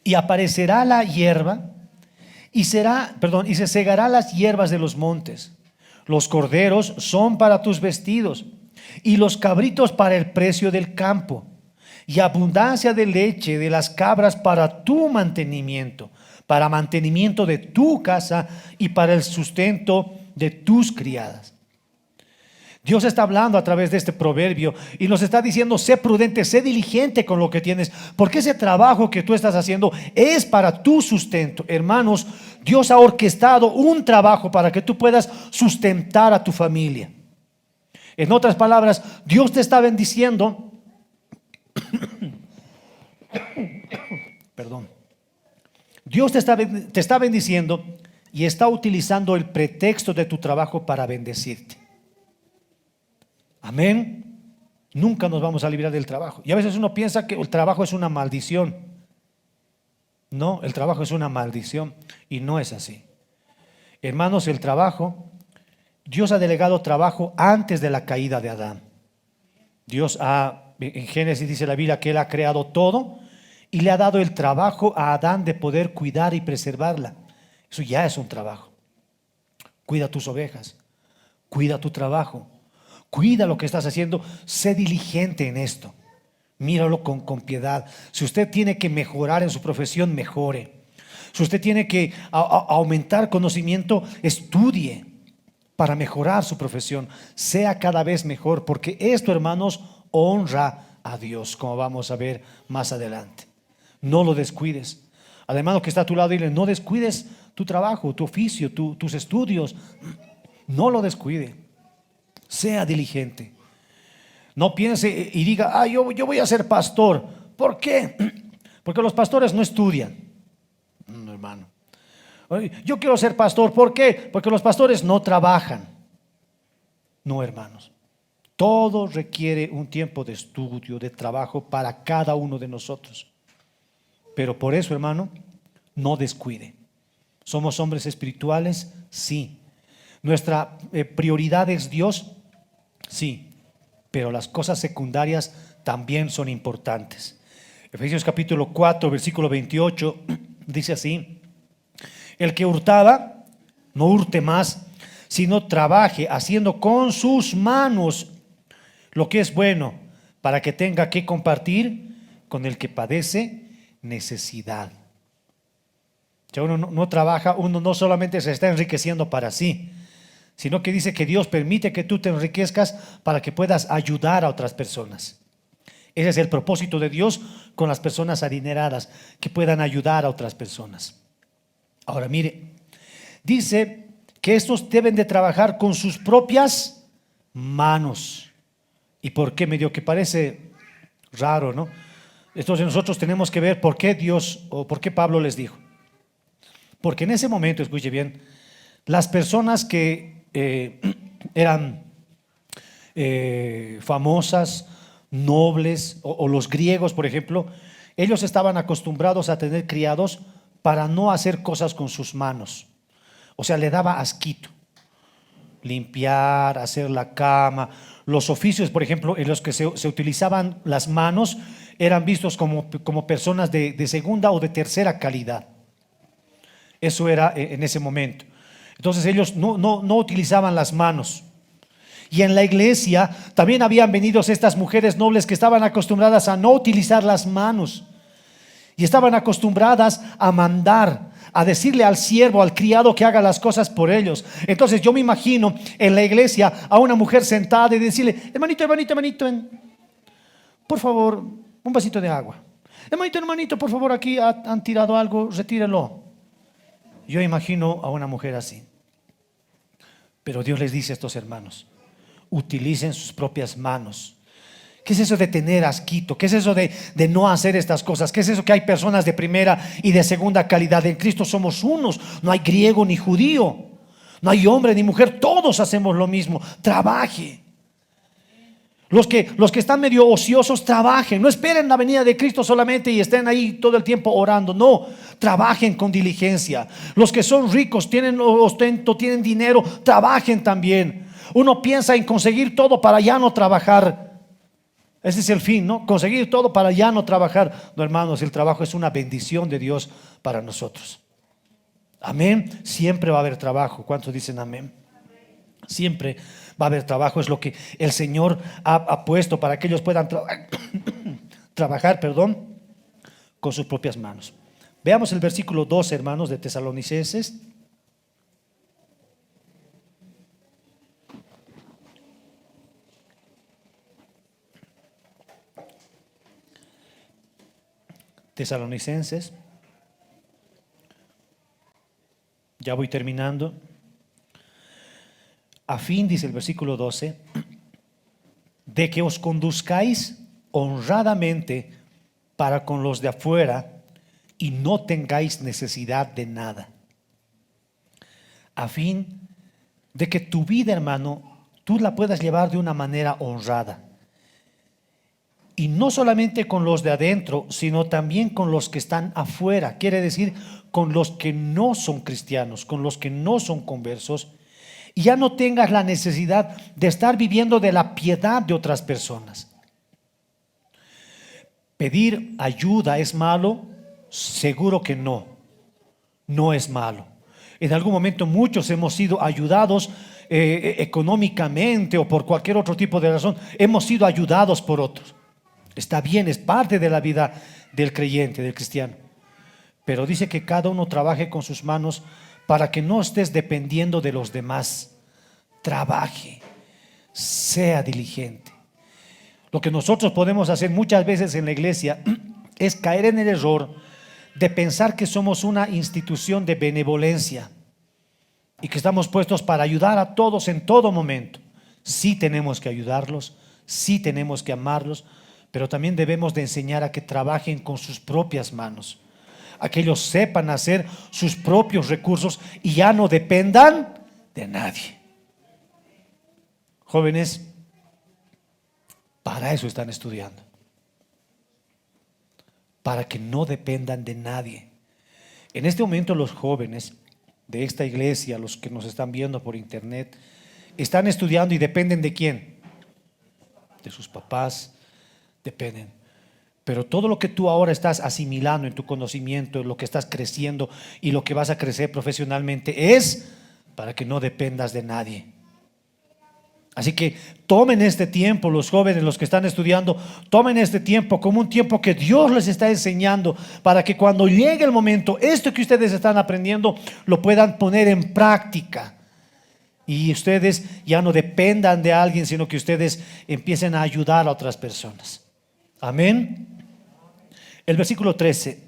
y aparecerá la hierba, y se segará las hierbas de los montes. Los corderos son para tus vestidos y los cabritos para el precio del campo, y abundancia de leche de las cabras para tu mantenimiento, para mantenimiento de tu casa y para el sustento de tus criadas. Dios está hablando a través de este proverbio y nos está diciendo: sé prudente, sé diligente con lo que tienes, porque ese trabajo que tú estás haciendo es para tu sustento. Hermanos, Dios ha orquestado un trabajo para que tú puedas sustentar a tu familia. En otras palabras, Dios te está bendiciendo. Perdón. Dios te está bendiciendo y está utilizando el pretexto de tu trabajo para bendecirte. Amén. Nunca nos vamos a librar del trabajo. Y a veces uno piensa que el trabajo es una maldición. No, el trabajo es una maldición y no es así. Hermanos, el trabajo, Dios ha delegado trabajo antes de la caída de Adán. En Génesis dice la Biblia que Él ha creado todo y le ha dado el trabajo a Adán de poder cuidar y preservarla. Eso ya es un trabajo. Cuida tus ovejas, cuida tu trabajo, cuida lo que estás haciendo, sé diligente en esto. Míralo con piedad. Si usted tiene que mejorar en su profesión, mejore. Si usted tiene que aumentar conocimiento, estudie para mejorar su profesión. Sea cada vez mejor, porque esto, hermanos, honra a Dios, como vamos a ver más adelante. No lo descuides. Al hermano que está a tu lado, dile: no descuides tu trabajo, tu oficio, tus estudios. No lo descuide. Sea diligente. No piense y diga: yo voy a ser pastor. ¿Por qué? Porque los pastores no estudian. No, hermano. Yo quiero ser pastor. ¿Por qué? Porque los pastores no trabajan. No, hermanos. Todo requiere un tiempo de estudio, de trabajo para cada uno de nosotros. Pero por eso, hermano, no descuide. ¿Somos hombres espirituales? Sí. ¿Nuestra prioridad es Dios? Sí. Pero las cosas secundarias también son importantes. Efesios capítulo 4, versículo 28 dice así: el que hurtaba, no hurte más, sino trabaje haciendo con sus manos lo que es bueno, para que tenga que compartir con el que padece necesidad. Ya uno no trabaja, uno no solamente se está enriqueciendo para sí, sino que dice que Dios permite que tú te enriquezcas para que puedas ayudar a otras personas. Ese es el propósito de Dios con las personas adineradas, que puedan ayudar a otras personas. Ahora mire, dice que estos deben de trabajar con sus propias manos. ¿Y por qué? Medio que parece raro, ¿no? Entonces nosotros tenemos que ver por qué Dios o por qué Pablo les dijo. Porque en ese momento, escuche bien, las personas que eran famosas, nobles, o los griegos, por ejemplo, ellos estaban acostumbrados a tener criados para no hacer cosas con sus manos. O sea, le daba asquito. Limpiar, hacer la cama. Los oficios, por ejemplo, en los que se utilizaban las manos, eran vistos como personas de segunda o de tercera calidad. Eso era en ese momento. Entonces ellos no utilizaban las manos. Y en la iglesia también habían venido estas mujeres nobles que estaban acostumbradas a no utilizar las manos y estaban acostumbradas a mandar, a decirle al siervo, al criado que haga las cosas por ellos. Entonces yo me imagino en la iglesia a una mujer sentada y decirle: hermanito, hermanito, hermanito, por favor, un vasito de agua. Hermanito, hermanito, por favor, aquí han tirado algo, retírelo. Yo imagino a una mujer así. Pero Dios les dice a estos hermanos: utilicen sus propias manos. ¿Qué es eso de tener asquito? ¿Qué es eso de no hacer estas cosas? ¿Qué es eso que hay personas de primera y de segunda calidad? En Cristo somos unos, no hay griego ni judío, no hay hombre ni mujer, todos hacemos lo mismo. Trabaje. Los que están medio ociosos, trabajen. No esperen la venida de Cristo solamente y estén ahí todo el tiempo orando. No, trabajen con diligencia. Los que son ricos, tienen ostento, tienen dinero, trabajen también. Uno piensa en conseguir todo para ya no trabajar. Ese es el fin, ¿no? Conseguir todo para ya no trabajar. No, hermanos, el trabajo es una bendición de Dios para nosotros. Amén. Siempre va a haber trabajo. ¿Cuántos dicen amén? Siempre va a haber trabajo. Es lo que el Señor ha puesto para que ellos puedan trabajar, con sus propias manos. Veamos el versículo 12, hermanos, de Tesalonicenses. Tesalonicenses. Ya voy terminando. A fin, dice el versículo 12, de que os conduzcáis honradamente para con los de afuera y no tengáis necesidad de nada. A fin de que tu vida, hermano, tú la puedas llevar de una manera honrada. Y no solamente con los de adentro, sino también con los que están afuera. Quiere decir, con los que no son cristianos, con los que no son conversos. Y ya no tengas la necesidad de estar viviendo de la piedad de otras personas. ¿Pedir ayuda es malo? Seguro que no. No es malo. En algún momento muchos hemos sido ayudados económicamente o por cualquier otro tipo de razón. Hemos sido ayudados por otros. Está bien, es parte de la vida del creyente, del cristiano. Pero dice que cada uno trabaje con sus manos para que no estés dependiendo de los demás. Trabaje, sea diligente. Lo que nosotros podemos hacer muchas veces en la iglesia es caer en el error de pensar que somos una institución de benevolencia y que estamos puestos para ayudar a todos en todo momento. Sí tenemos que ayudarlos, sí tenemos que amarlos, pero también debemos de enseñar a que trabajen con sus propias manos, a que ellos sepan hacer sus propios recursos y ya no dependan de nadie. Jóvenes, para eso están estudiando, para que no dependan de nadie. En este momento los jóvenes de esta iglesia, los que nos están viendo por internet, están estudiando y dependen ¿de quién? De sus papás, dependen. Pero todo lo que tú ahora estás asimilando en tu conocimiento, lo que estás creciendo y lo que vas a crecer profesionalmente es para que no dependas de nadie. Así que tomen este tiempo, los jóvenes, los que están estudiando, tomen este tiempo como un tiempo que Dios les está enseñando para que cuando llegue el momento, esto que ustedes están aprendiendo, lo puedan poner en práctica. Y ustedes ya no dependan de alguien, sino que ustedes empiecen a ayudar a otras personas. Amén. El versículo 13.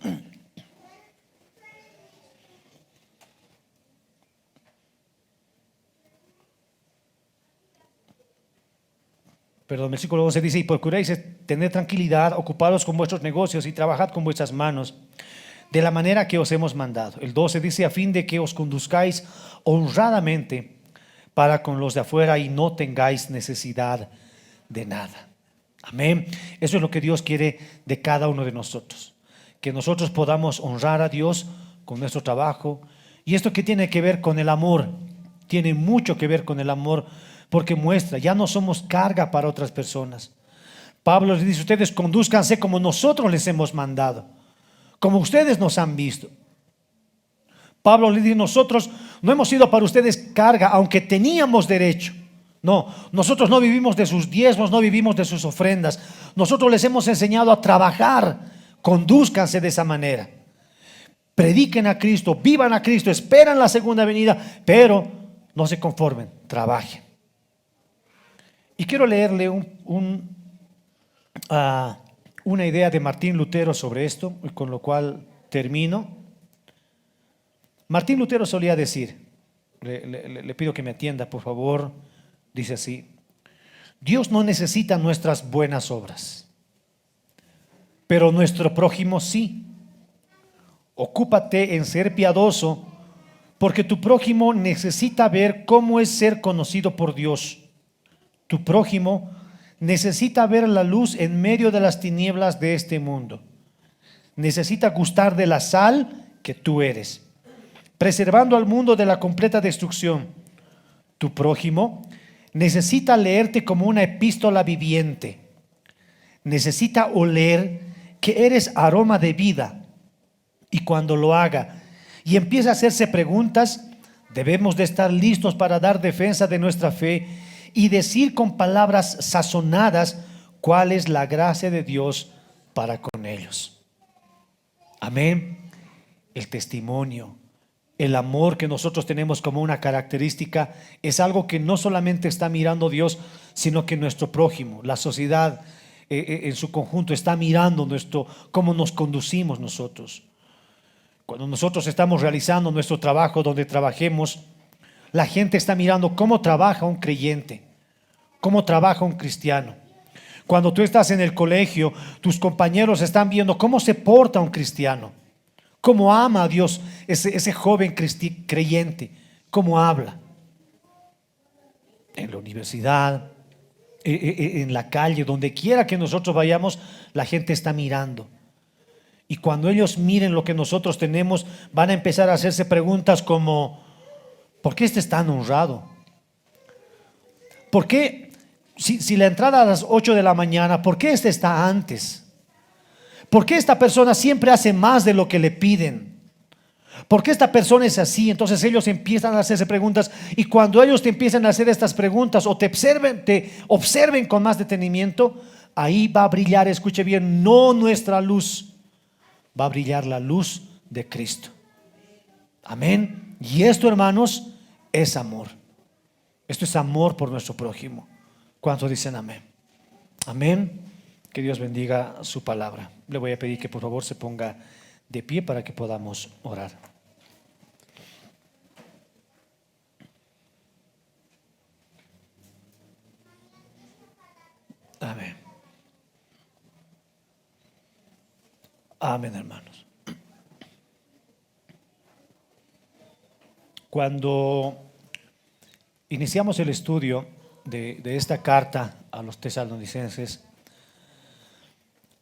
Perdón, el versículo 11 dice: y procuréis tener tranquilidad, ocupados con vuestros negocios y trabajad con vuestras manos, de la manera que os hemos mandado. El 12 dice: a fin de que os conduzcáis honradamente para con los de afuera y no tengáis necesidad de nada. Amén. Eso es lo que Dios quiere de cada uno de nosotros, que nosotros podamos honrar a Dios con nuestro trabajo. Y esto que tiene que ver con el amor, tiene mucho que ver con el amor, porque muestra, ya no somos carga para otras personas. Pablo les dice: ustedes condúzcanse como nosotros les hemos mandado, como ustedes nos han visto. Pablo les dice: nosotros no hemos sido para ustedes carga, aunque teníamos derecho. No, nosotros no vivimos de sus diezmos, no vivimos de sus ofrendas. Nosotros les hemos enseñado a trabajar. Condúzcanse de esa manera. Prediquen a Cristo, vivan a Cristo, esperan la segunda venida, pero no se conformen, trabajen. Y quiero leerle una idea de Martín Lutero sobre esto, con lo cual termino. Martín Lutero solía decir, le pido que me atienda por favor, dice así: Dios no necesita nuestras buenas obras, pero nuestro prójimo sí. Ocúpate en ser piadoso, porque tu prójimo necesita ver cómo es ser conocido por Dios. Tu prójimo necesita ver la luz en medio de las tinieblas de este mundo. Necesita gustar de la sal que tú eres, preservando al mundo de la completa destrucción. Tu prójimo necesita leerte como una epístola viviente. Necesita oler que eres aroma de vida. Y cuando lo haga y empiece a hacerse preguntas, debemos de estar listos para dar defensa de nuestra fe y decir con palabras sazonadas cuál es la gracia de Dios para con ellos. Amén. El testimonio, el amor que nosotros tenemos como una característica es algo que no solamente está mirando Dios, sino que nuestro prójimo, la sociedad en su conjunto está mirando cómo nos conducimos nosotros. Cuando nosotros estamos realizando nuestro trabajo donde trabajemos, la gente está mirando cómo trabaja un creyente, cómo trabaja un cristiano. Cuando tú estás en el colegio, tus compañeros están viendo cómo se porta un cristiano, cómo ama a Dios ese joven creyente, cómo habla. En la universidad, en la calle, donde quiera que nosotros vayamos, la gente está mirando. Y cuando ellos miren lo que nosotros tenemos, van a empezar a hacerse preguntas como: ¿por qué este es tan honrado? ¿Por qué, si la entrada a las 8 de la mañana, por qué este está antes? ¿Por qué esta persona siempre hace más de lo que le piden? ¿Por qué esta persona es así? Entonces ellos empiezan a hacerse preguntas, y cuando ellos te empiezan a hacer estas preguntas o te observen con más detenimiento, ahí va a brillar, escuche bien, no nuestra luz, va a brillar la luz de Cristo. Amén. Y esto, hermanos, es amor. Esto es amor por nuestro prójimo. ¿Cuántos dicen amén? Amén. Que Dios bendiga su palabra. Le voy a pedir que por favor se ponga de pie para que podamos orar. Amén. Amén, hermanos. Cuando iniciamos el estudio de esta carta a los tesalonicenses,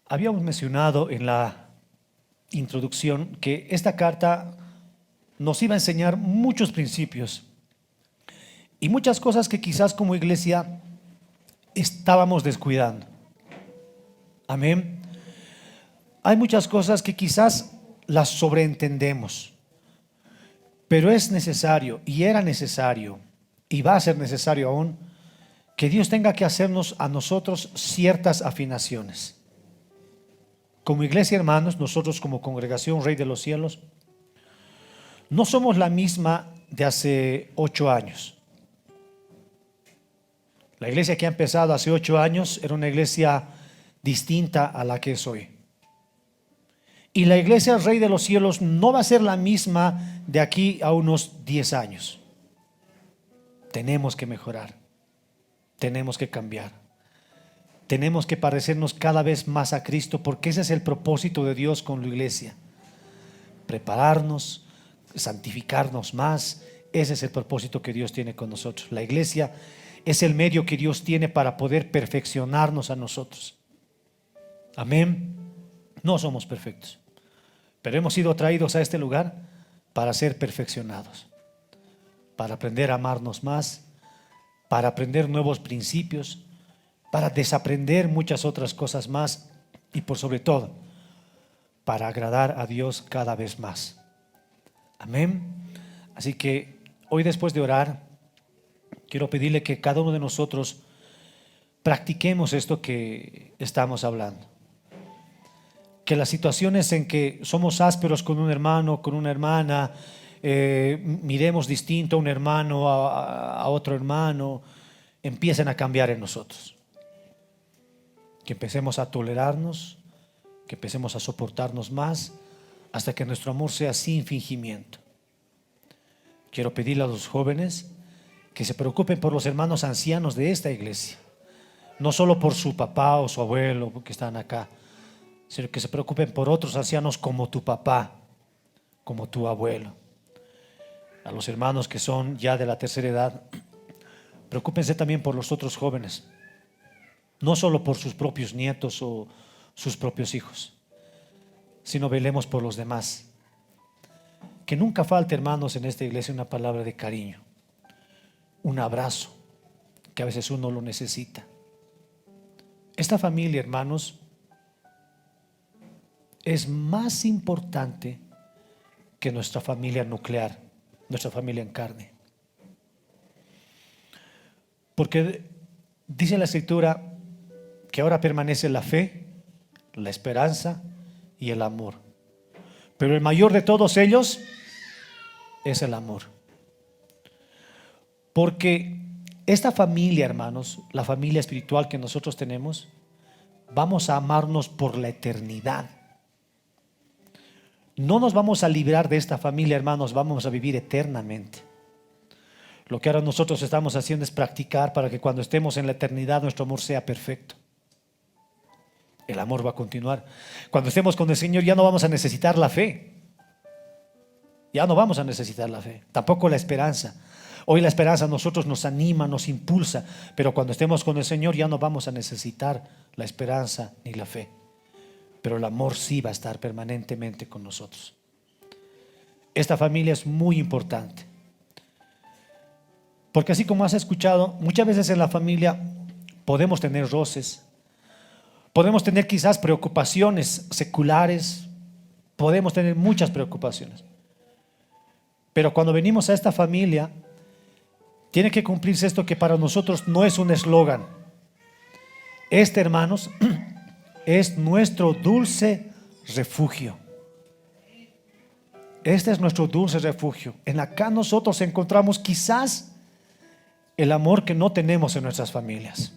habíamos mencionado en la introducción que esta carta nos iba a enseñar muchos principios y muchas cosas que quizás como iglesia estábamos descuidando. Amén. Hay muchas cosas que quizás las sobreentendemos, pero es necesario, y era necesario, y va a ser necesario aún, que Dios tenga que hacernos a nosotros ciertas afinaciones. Como iglesia, hermanos, nosotros como congregación Rey de los Cielos, no somos la misma de hace 8 años. La iglesia que ha empezado hace 8 años era una iglesia distinta a la que es hoy. Y la iglesia Rey de los Cielos no va a ser la misma de aquí a unos 10 años. Tenemos que mejorar, tenemos que cambiar, tenemos que parecernos cada vez más a Cristo, porque ese es el propósito de Dios con la iglesia. Prepararnos, santificarnos más, ese es el propósito que Dios tiene con nosotros. La iglesia es el medio que Dios tiene para poder perfeccionarnos a nosotros. Amén. No somos perfectos, pero hemos sido traídos a este lugar para ser perfeccionados, para aprender a amarnos más, para aprender nuevos principios, para desaprender muchas otras cosas más y por sobre todo, para agradar a Dios cada vez más. Amén. Así que hoy, después de orar, quiero pedirle que cada uno de nosotros practiquemos esto que estamos hablando. Que las situaciones en que somos ásperos con un hermano, con una hermana, miremos distinto a un hermano, a otro hermano, empiecen a cambiar en nosotros. Que empecemos a tolerarnos, que empecemos a soportarnos más, hasta que nuestro amor sea sin fingimiento. Quiero pedirle a los jóvenes que se preocupen por los hermanos ancianos de esta iglesia, no solo por su papá o su abuelo que están acá, sino que se preocupen por otros ancianos como tu papá, como tu abuelo. A los hermanos que son ya de la tercera edad, preocúpense también por los otros jóvenes, no solo por sus propios nietos o sus propios hijos, sino velemos por los demás. Que nunca falte, hermanos, en esta iglesia una palabra de cariño, un abrazo, que a veces uno lo necesita. Esta familia, hermanos, es más importante que nuestra familia nuclear, nuestra familia en carne. Porque dice la Escritura que ahora permanece la fe, la esperanza y el amor. Pero el mayor de todos ellos es el amor. Porque esta familia, hermanos, la familia espiritual que nosotros tenemos, vamos a amarnos por la eternidad. No nos vamos a librar de esta familia, hermanos, vamos a vivir eternamente. Lo que ahora nosotros estamos haciendo es practicar para que cuando estemos en la eternidad nuestro amor sea perfecto. El amor va a continuar. Cuando estemos con el Señor ya no vamos a necesitar la fe. Ya no vamos a necesitar la fe, tampoco la esperanza. Hoy la esperanza a nosotros nos anima, nos impulsa, pero cuando estemos con el Señor ya no vamos a necesitar la esperanza ni la fe. Pero el amor sí va a estar permanentemente con nosotros. Esta familia es muy importante. Porque así como has escuchado, muchas veces en la familia podemos tener roces, podemos tener quizás preocupaciones seculares, podemos tener muchas preocupaciones. Pero cuando venimos a esta familia, tiene que cumplirse esto que para nosotros no es un eslogan. Este, hermanos, es nuestro dulce refugio. Este es nuestro dulce refugio. En acá nosotros encontramos quizás el amor que no tenemos en nuestras familias.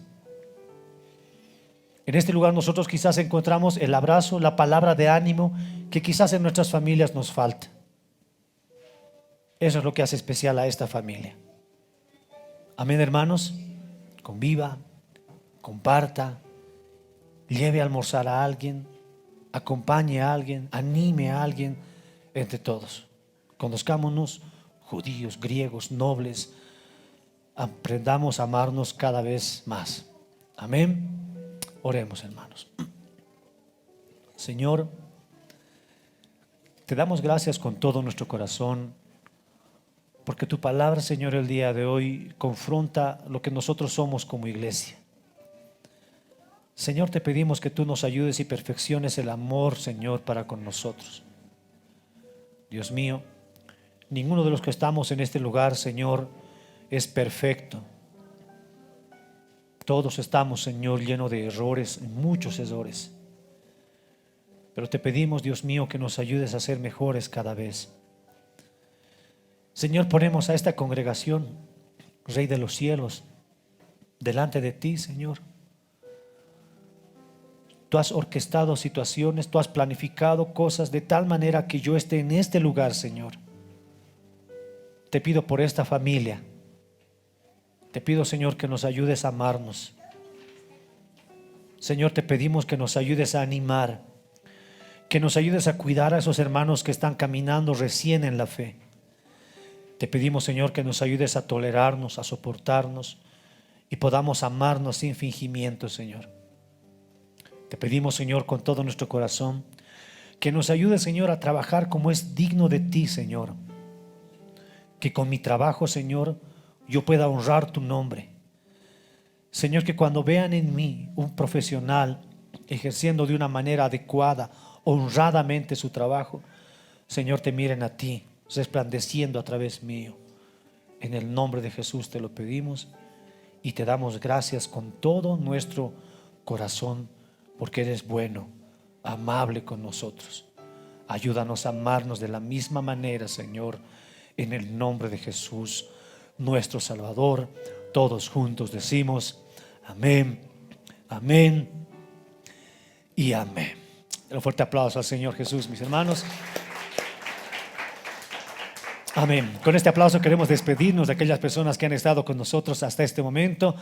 En este lugar nosotros quizás encontramos el abrazo, la palabra de ánimo que quizás en nuestras familias nos falta. Eso es lo que hace especial a esta familia. Amén, hermanos. Conviva, comparta, lleve a almorzar a alguien, acompañe a alguien, anime a alguien, entre todos. Conozcámonos, judíos, griegos, nobles, aprendamos a amarnos cada vez más. Amén. Oremos, hermanos. Señor, te damos gracias con todo nuestro corazón, porque tu palabra, Señor, el día de hoy confronta lo que nosotros somos como iglesia. Señor, te pedimos que tú nos ayudes y perfecciones el amor, Señor, para con nosotros. Dios mío, ninguno de los que estamos en este lugar, Señor, es perfecto. Todos estamos, Señor, llenos de errores, muchos errores. Pero te pedimos, Dios mío, que nos ayudes a ser mejores cada vez. Señor, ponemos a esta congregación, Rey de los cielos, delante de ti, Señor. Tú has orquestado situaciones, tú has planificado cosas de tal manera que yo esté en este lugar, Señor. Te pido por esta familia. Te pido, Señor, que nos ayudes a amarnos. Señor, te pedimos que nos ayudes a animar, que nos ayudes a cuidar a esos hermanos que están caminando recién en la fe. Te pedimos, Señor, que nos ayudes a tolerarnos, a soportarnos y podamos amarnos sin fingimiento, Señor. Te pedimos, Señor, con todo nuestro corazón, que nos ayudes, Señor, a trabajar como es digno de ti, Señor. Que con mi trabajo, Señor, yo pueda honrar tu nombre. Señor, que cuando vean en mí un profesional ejerciendo de una manera adecuada, honradamente su trabajo, Señor, te miren a ti, resplandeciendo a través mío. En el nombre de Jesús te lo pedimos y te damos gracias con todo nuestro corazón, porque eres bueno, amable con nosotros. Ayúdanos a amarnos de la misma manera, Señor, en el nombre de Jesús, nuestro Salvador. Todos juntos decimos amén, amén y amén. Un fuerte aplauso al Señor Jesús, mis hermanos. Amén. Con este aplauso queremos despedirnos de aquellas personas que han estado con nosotros hasta este momento.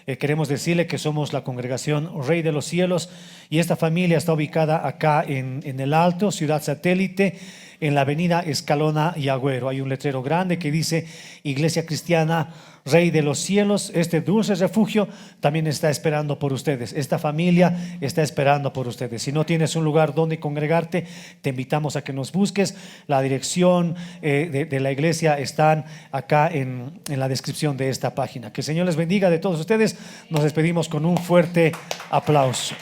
Queremos decirle que somos la congregación Rey de los Cielos y esta familia está ubicada acá en el Alto, ciudad satélite, en la avenida Escalona y Agüero. Hay un letrero grande que dice Iglesia Cristiana Rey de los Cielos. Este dulce refugio también está esperando por ustedes. Esta familia está esperando por ustedes. Si no tienes un lugar donde congregarte, te invitamos a que nos busques. La dirección de la iglesia están acá en la descripción de esta página. Que el Señor les bendiga de todos ustedes. Nos despedimos con un fuerte aplauso.